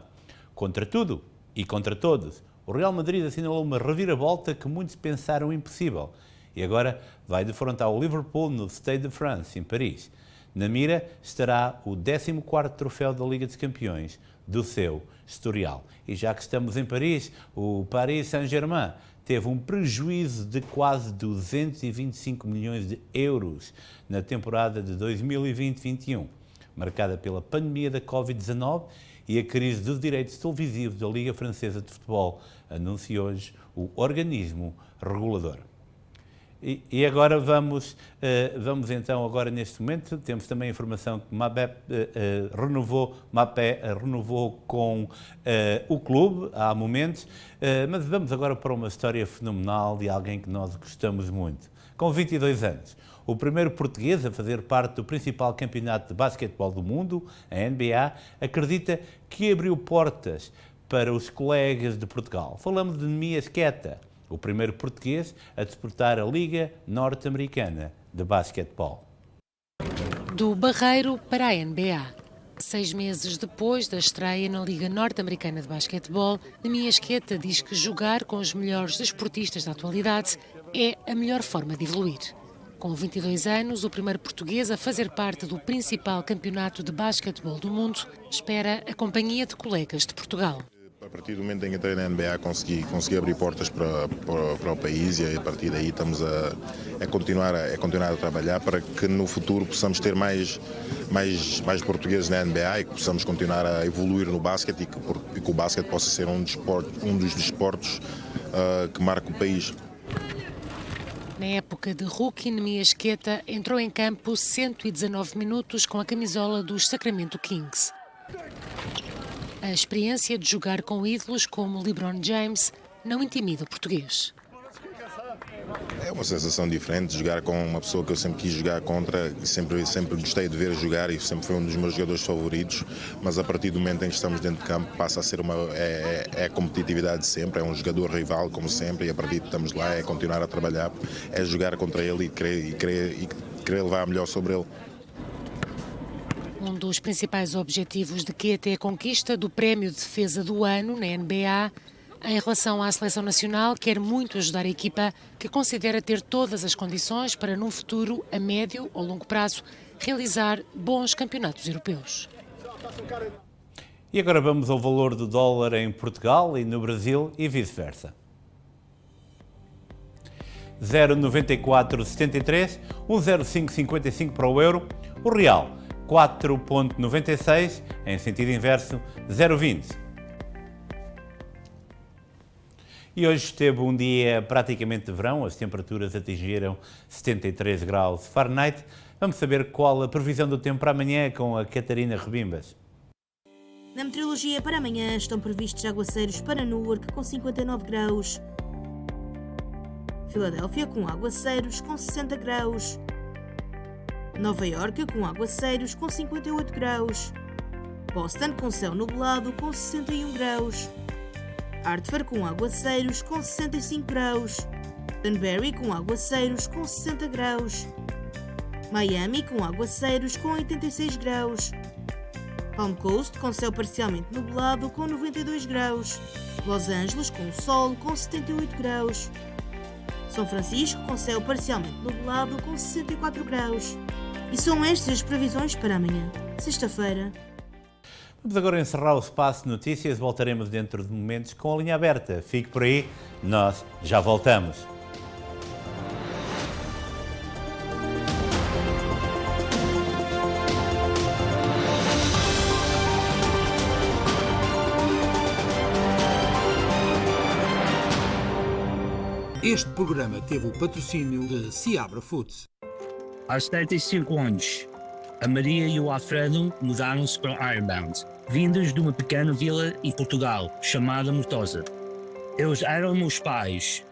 Contra tudo e contra todos, o Real Madrid assinalou uma reviravolta que muitos pensaram impossível e agora vai defrontar o Liverpool no Stade de France, em Paris. Na mira estará o 14º troféu da Liga dos Campeões do seu historial. E já que estamos em Paris, o Paris Saint-Germain teve um prejuízo de quase 225 milhões de euros na temporada de 2020-21, marcada pela pandemia da Covid-19 e a crise dos direitos televisivos da Liga Francesa de Futebol, anunciou hoje o organismo regulador. E agora vamos então, agora neste momento, temos também a informação que Mbappé renovou com o clube há momentos, mas vamos agora para uma história fenomenal de alguém que nós gostamos muito. Com 22 anos, o primeiro português a fazer parte do principal campeonato de basquetebol do mundo, a NBA, acredita que abriu portas para os colegas de Portugal. Falamos de Neemias Queta, o primeiro português a disputar a Liga Norte-Americana de Basquetebol. Do Barreiro para a NBA. 6 meses depois da estreia na Liga Norte-Americana de Basquetebol, Neemias Queta diz que jogar com os melhores desportistas da atualidade é a melhor forma de evoluir. Com 22 anos, o primeiro português a fazer parte do principal campeonato de basquetebol do mundo, espera a companhia de colegas de Portugal. A partir do momento em que entrei na NBA consegui abrir portas para o país e a partir daí estamos a continuar a trabalhar para que no futuro possamos ter mais portugueses na NBA e que possamos continuar a evoluir no basquete e que o basquete possa ser um dos desportos que marca o país. Na época de rookie, Nemias Queta entrou em campo 119 minutos com a camisola dos Sacramento Kings. A experiência de jogar com ídolos como LeBron James não intimida o português. É uma sensação diferente jogar com uma pessoa que eu sempre quis jogar contra, sempre gostei de ver jogar e sempre foi um dos meus jogadores favoritos, mas a partir do momento em que estamos dentro de campo passa a ser a competitividade de sempre, é um jogador rival como sempre e a partir de estamos lá é continuar a trabalhar, é jogar contra ele e querer levar a melhor sobre ele. Um dos principais objetivos de Queta é a conquista do Prémio de Defesa do Ano na NBA. Em relação à seleção nacional, quer muito ajudar a equipa que considera ter todas as condições para, num futuro, a médio ou longo prazo, realizar bons campeonatos europeus. E agora vamos ao valor do dólar em Portugal e no Brasil e vice-versa. 0,9473, 1,0555 para o euro, o real 4,96, em sentido inverso 0,20. E hoje esteve um dia praticamente de verão, as temperaturas atingiram 73 graus Fahrenheit. Vamos saber qual a previsão do tempo para amanhã com a Catarina Rebimbas. Na meteorologia, para amanhã estão previstos aguaceiros para Newark com 59 graus, Filadélfia com aguaceiros com 60 graus, Nova Iorque com aguaceiros com 58 graus, Boston com céu nublado com 61 graus, Hartford com aguaceiros com 65 graus, Danbury com aguaceiros com 60 graus, Miami com aguaceiros com 86 graus, Palm Coast com céu parcialmente nublado com 92 graus, Los Angeles com sol com 78 graus, São Francisco com céu parcialmente nublado com 64 graus. E são estas as previsões para amanhã, sexta-feira. Vamos agora encerrar o Espaço Notícias, voltaremos dentro de momentos com a linha aberta. Fique por aí, nós já voltamos. Este programa teve o patrocínio de Seabra Foods. Aos 75 anos, a Maria e o Alfredo mudaram-se para Ironbound, vindos de uma pequena vila em Portugal, chamada Mortosa. Eles eram meus pais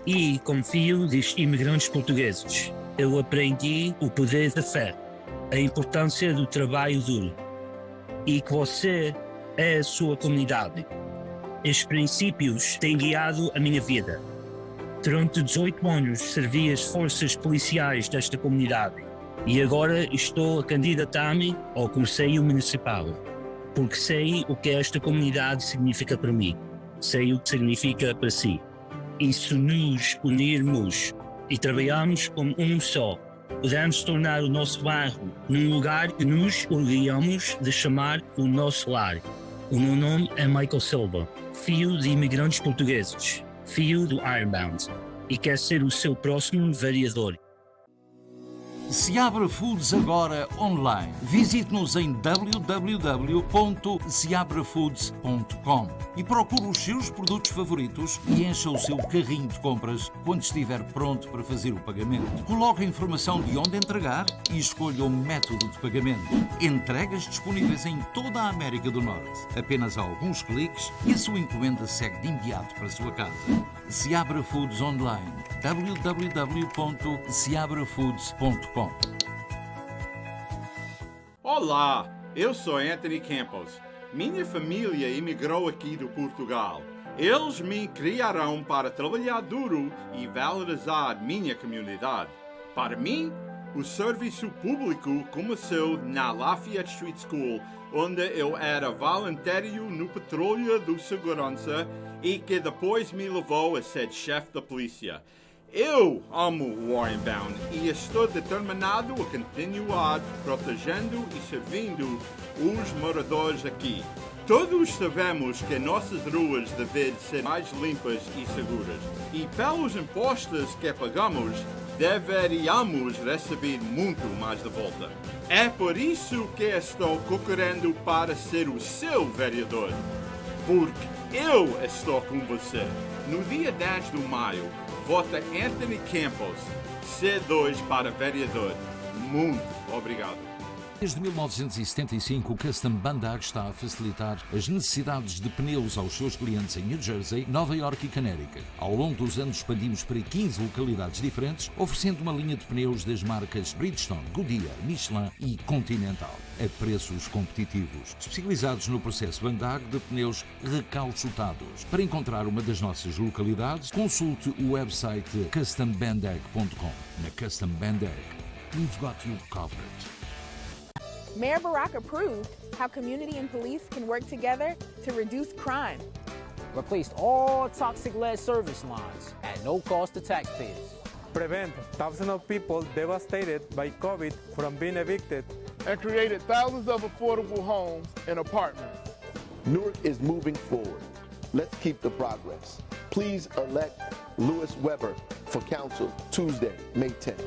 e, como filho de imigrantes portugueses, eu aprendi o poder da fé, a importância do trabalho duro e que você é a sua comunidade. Estes princípios têm guiado a minha vida. Durante 18 anos servi as forças policiais desta comunidade e agora estou a candidatar-me ao Conselho Municipal, porque sei o que esta comunidade significa para mim, sei o que significa para si. E se nos unirmos e trabalharmos como um só, podemos tornar o nosso bairro num lugar que nos orgulhamos de chamar o nosso lar. O meu nome é Michael Silva, filho de imigrantes portugueses, filho do Ironbound, e quer ser o seu próximo vereador. Seabra Foods agora online. Visite-nos em www.seabrafoods.com e procure os seus produtos favoritos e encha o seu carrinho de compras quando estiver pronto para fazer o pagamento. Coloque a informação de onde entregar e escolha o método de pagamento. Entregas disponíveis em toda a América do Norte. Apenas alguns cliques e a sua encomenda segue de imediato para a sua casa. Seabra Foods online. www.seabrafoods.com. Olá, eu sou Anthony Campos. Minha família emigrou aqui de Portugal. Eles me criaram para trabalhar duro e valorizar minha comunidade. Para mim, o serviço público começou na Lafayette Street School, onde eu era voluntário no Patrulha de Segurança e que depois me levou a ser chefe da polícia. Eu amo o Ironbound e estou determinado a continuar protegendo e servindo os moradores aqui. Todos sabemos que nossas ruas devem ser mais limpas e seguras. E pelos impostos que pagamos, deveríamos receber muito mais de volta. É por isso que estou concorrendo para ser o seu vereador. Porque eu estou com você. No dia 10 de maio, vota Anthony Campos, C2 para vereador. Muito obrigado. Desde 1975, o Custom Bandag está a facilitar as necessidades de pneus aos seus clientes em New Jersey, Nova York e Connecticut. Ao longo dos anos expandimos para 15 localidades diferentes, oferecendo uma linha de pneus das marcas Bridgestone, Goodyear, Michelin e Continental, a preços competitivos, especializados no processo Bandag de pneus recalchutados. Para encontrar uma das nossas localidades, consulte o website custombandag.com. Na Custom Bandag, we've got you covered. Mayor Baraka proved how community and police can work together to reduce crime. Replaced all toxic lead service lines at no cost to taxpayers. Prevent thousands of people devastated by COVID from being evicted. And created thousands of affordable homes and apartments. Newark is moving forward. Let's keep the progress. Please elect Lewis Weber for council Tuesday, May 10th.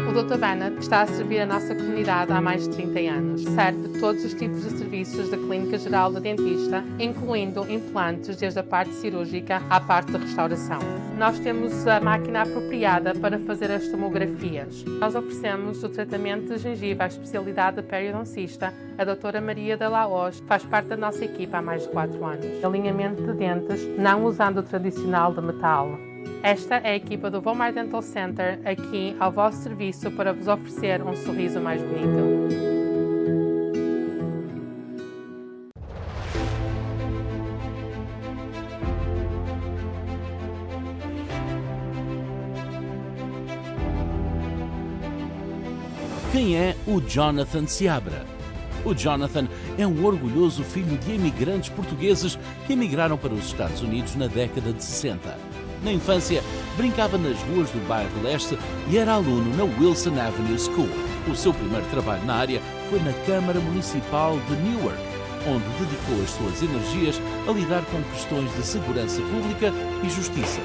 O Dr. Bennett está a servir a nossa comunidade há mais de 30 anos. Serve todos os tipos de serviços da Clínica Geral da Dentista, incluindo implantes desde a parte cirúrgica à parte de restauração. Nós temos a máquina apropriada para fazer as tomografias. Nós oferecemos o tratamento de gengiva à especialidade de periodoncista. A doutora Maria de Laos faz parte da nossa equipa há mais de 4 anos. Alinhamento de dentes, não usando o tradicional de metal. Esta é a equipa do Vomar Dental Center, aqui ao vosso serviço para vos oferecer um sorriso mais bonito. Quem é o Jonathan Seabra? O Jonathan é um orgulhoso filho de imigrantes portugueses que emigraram para os Estados Unidos na década de 60. Na infância, brincava nas ruas do bairro Leste e era aluno na Wilson Avenue School. O seu primeiro trabalho na área foi na Câmara Municipal de Newark, onde dedicou as suas energias a lidar com questões de segurança pública e justiça.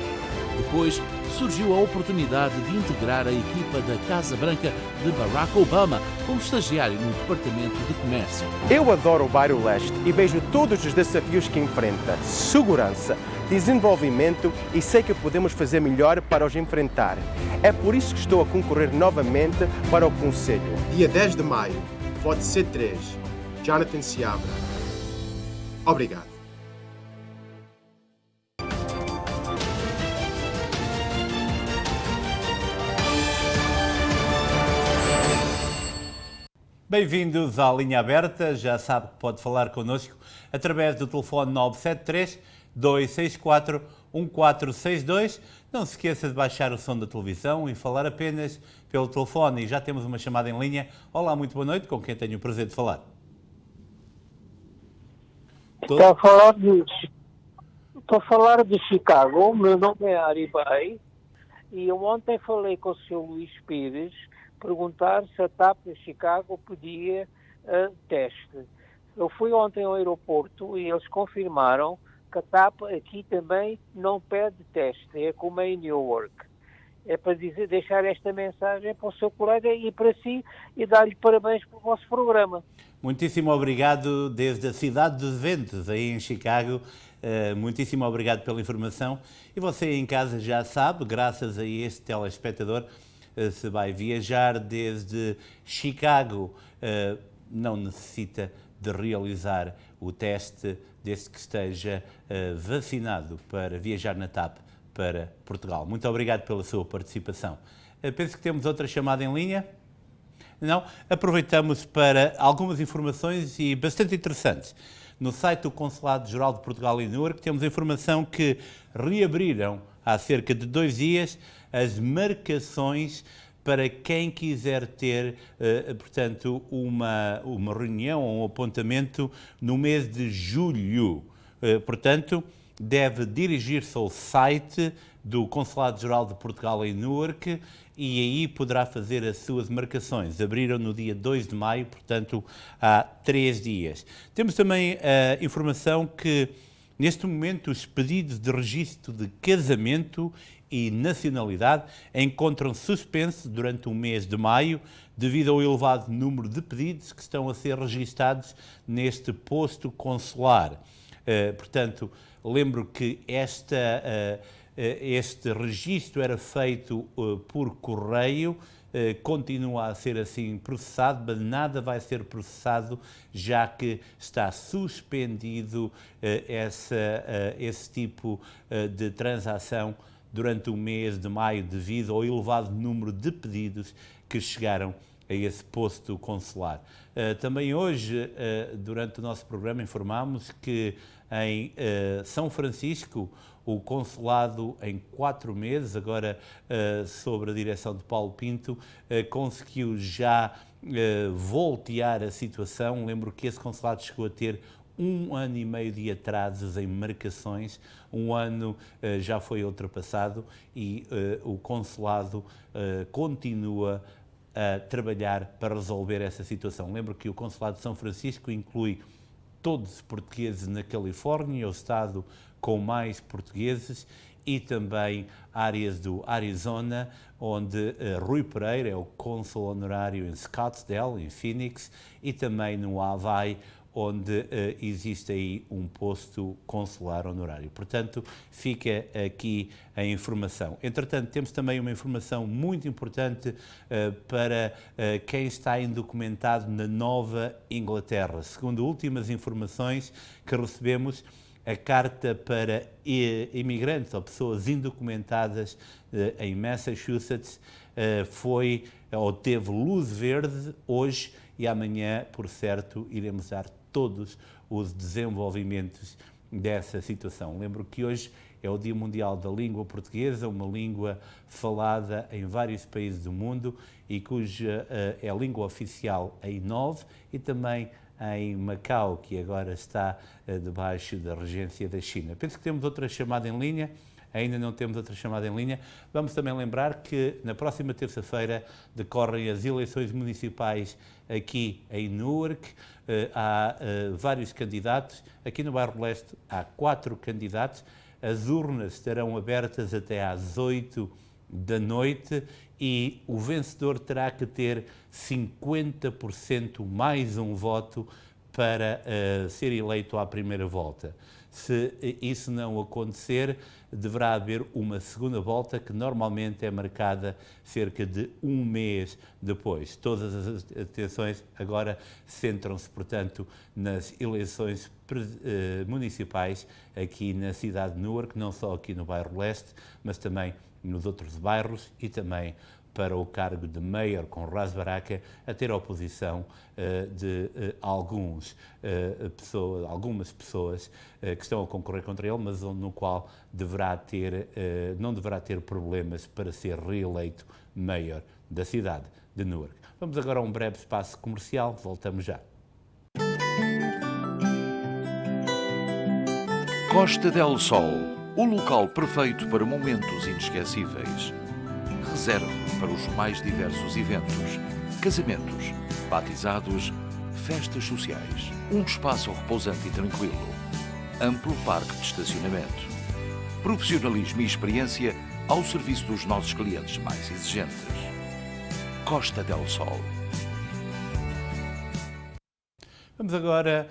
Depois, surgiu a oportunidade de integrar a equipa da Casa Branca de Barack Obama como estagiário no Departamento de Comércio. Eu adoro o bairro Leste e vejo todos os desafios que enfrenta. Segurança, desenvolvimento e sei que podemos fazer melhor para os enfrentar. É por isso que estou a concorrer novamente para o Conselho. Dia 10 de maio, vote C3, Jonathan Seabra. Obrigado. Bem-vindos à Linha Aberta, já sabe que pode falar connosco através do telefone 973-264-1462. Não se esqueça de baixar o som da televisão e falar apenas pelo telefone. E já temos uma chamada em linha. Olá, muito boa noite, com quem tenho o prazer de falar? Estou a falar de Chicago, o meu nome é Ari Bay e eu ontem falei com o Sr. Luís Pires perguntar se a TAP de Chicago pedia teste. Eu fui ontem ao aeroporto e eles confirmaram que a TAP aqui também não pede teste, é como em Newark. É para deixar esta mensagem para o seu colega e para si e dar-lhe parabéns pelo vosso programa. Muitíssimo obrigado desde a cidade dos ventos, aí em Chicago. Muitíssimo obrigado pela informação. E você em casa já sabe, graças a este telespectador, se vai viajar desde Chicago, não necessita de realizar o teste desde que esteja vacinado para viajar na TAP para Portugal. Muito obrigado pela sua participação. Penso que temos outra chamada em linha. Não? Aproveitamos para algumas informações e bastante interessantes. No site do Consulado-Geral de Portugal em Newark temos a informação que reabriram há cerca de 2 dias as marcações para quem quiser ter, portanto, uma reunião ou um apontamento no mês de julho. Portanto, deve dirigir-se ao site do Consulado-Geral de Portugal em Newark e aí poderá fazer as suas marcações. Abriram no dia 2 de maio, portanto, há 3 dias. Temos também a informação que, neste momento, os pedidos de registro de casamento e nacionalidade encontram suspenso durante o mês de maio devido ao elevado número de pedidos que estão a ser registados neste posto consular. Portanto, lembro que este registro era feito por correio, continua a ser assim processado, mas nada vai ser processado, já que está suspendido esse tipo de transação durante o mês de maio, devido ao elevado número de pedidos que chegaram a esse posto consular. Também hoje, durante o nosso programa, informámos que em São Francisco, o consulado, em 4 meses, agora sob a direção de Paulo Pinto, conseguiu já voltear a situação. Lembro que esse consulado chegou a ter 1 ano e meio de atrasos em marcações, 1 ano já foi ultrapassado e o consulado continua a trabalhar para resolver essa situação. Lembro que o consulado de São Francisco inclui todos os portugueses na Califórnia, o estado com mais portugueses, e também áreas do Arizona, onde Rui Pereira é o cônsul honorário em Scottsdale, em Phoenix, e também no Havaí, onde existe aí um posto consular honorário. Portanto, fica aqui a informação. Entretanto, temos também uma informação muito importante para quem está indocumentado na Nova Inglaterra. Segundo últimas informações que recebemos, a carta para imigrantes ou pessoas indocumentadas em Massachusetts teve luz verde hoje, e amanhã, por certo, iremos dar todos os desenvolvimentos dessa situação. Lembro que hoje é o Dia Mundial da Língua Portuguesa, uma língua falada em vários países do mundo e cuja é a língua oficial em 9 e também em Macau, que agora está debaixo da regência da China. Penso que temos outra chamada em linha. Ainda não temos outra chamada em linha. Vamos também lembrar que na próxima terça-feira decorrem as eleições municipais aqui em Newark. Há vários candidatos. Aqui no Bairro Leste há 4 candidatos. As urnas estarão abertas até às 8 da noite e o vencedor terá que ter 50% mais um voto para ser eleito à primeira volta. Se isso não acontecer, deverá haver uma segunda volta, que normalmente é marcada cerca de 1 mês depois. Todas as atenções agora centram-se, portanto, nas eleições municipais aqui na cidade de Newark, não só aqui no Bairro Leste, mas também nos outros bairros, e também para o cargo de Mayor com Ras Baraka, a ter a oposição de algumas pessoas que estão a concorrer contra ele, mas no qual não deverá ter problemas para ser reeleito Mayor da cidade de Newark. Vamos agora a um breve espaço comercial, voltamos já. Costa del Sol, o local perfeito para momentos inesquecíveis. Reserve para os mais diversos eventos, casamentos, batizados, festas sociais. Um espaço repousante e tranquilo. Amplo parque de estacionamento. Profissionalismo e experiência ao serviço dos nossos clientes mais exigentes. Costa del Sol. Vamos agora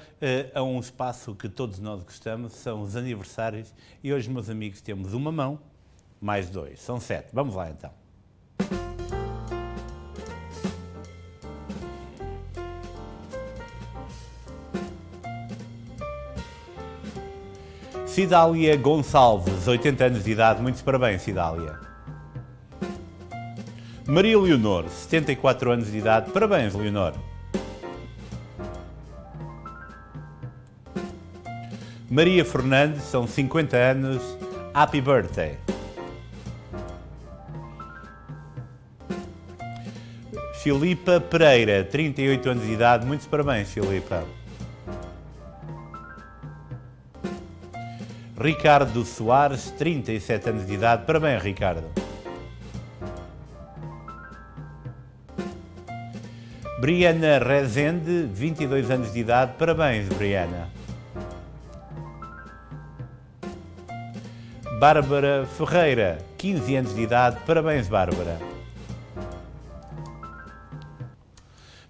a um espaço que todos nós gostamos, são os aniversários. E hoje, meus amigos, temos uma mão, mais 2, são 7. Vamos lá então. Cidália Gonçalves, 80 anos de idade, muitos parabéns, Cidália. Maria Leonor, 74 anos de idade, parabéns, Leonor. Maria Fernandes, são 50 anos, happy birthday. Filipa Pereira, 38 anos de idade, muitos parabéns, Filipa. Ricardo Soares, 37 anos de idade, parabéns, Ricardo. Briana Rezende, 22 anos de idade, parabéns, Briana. Bárbara Ferreira, 15 anos de idade, parabéns, Bárbara.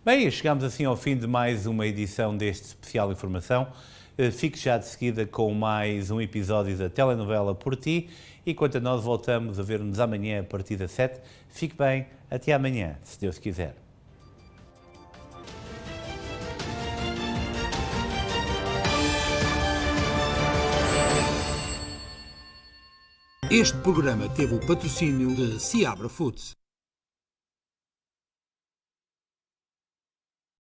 Bem, chegamos assim ao fim de mais uma edição deste especial Informação. Fique já de seguida com mais um episódio da telenovela Por Ti e quanto a nós voltamos a ver-nos amanhã a partir das 7. Fique bem, até amanhã, se Deus quiser. Este programa teve o patrocínio de Seabra Foods.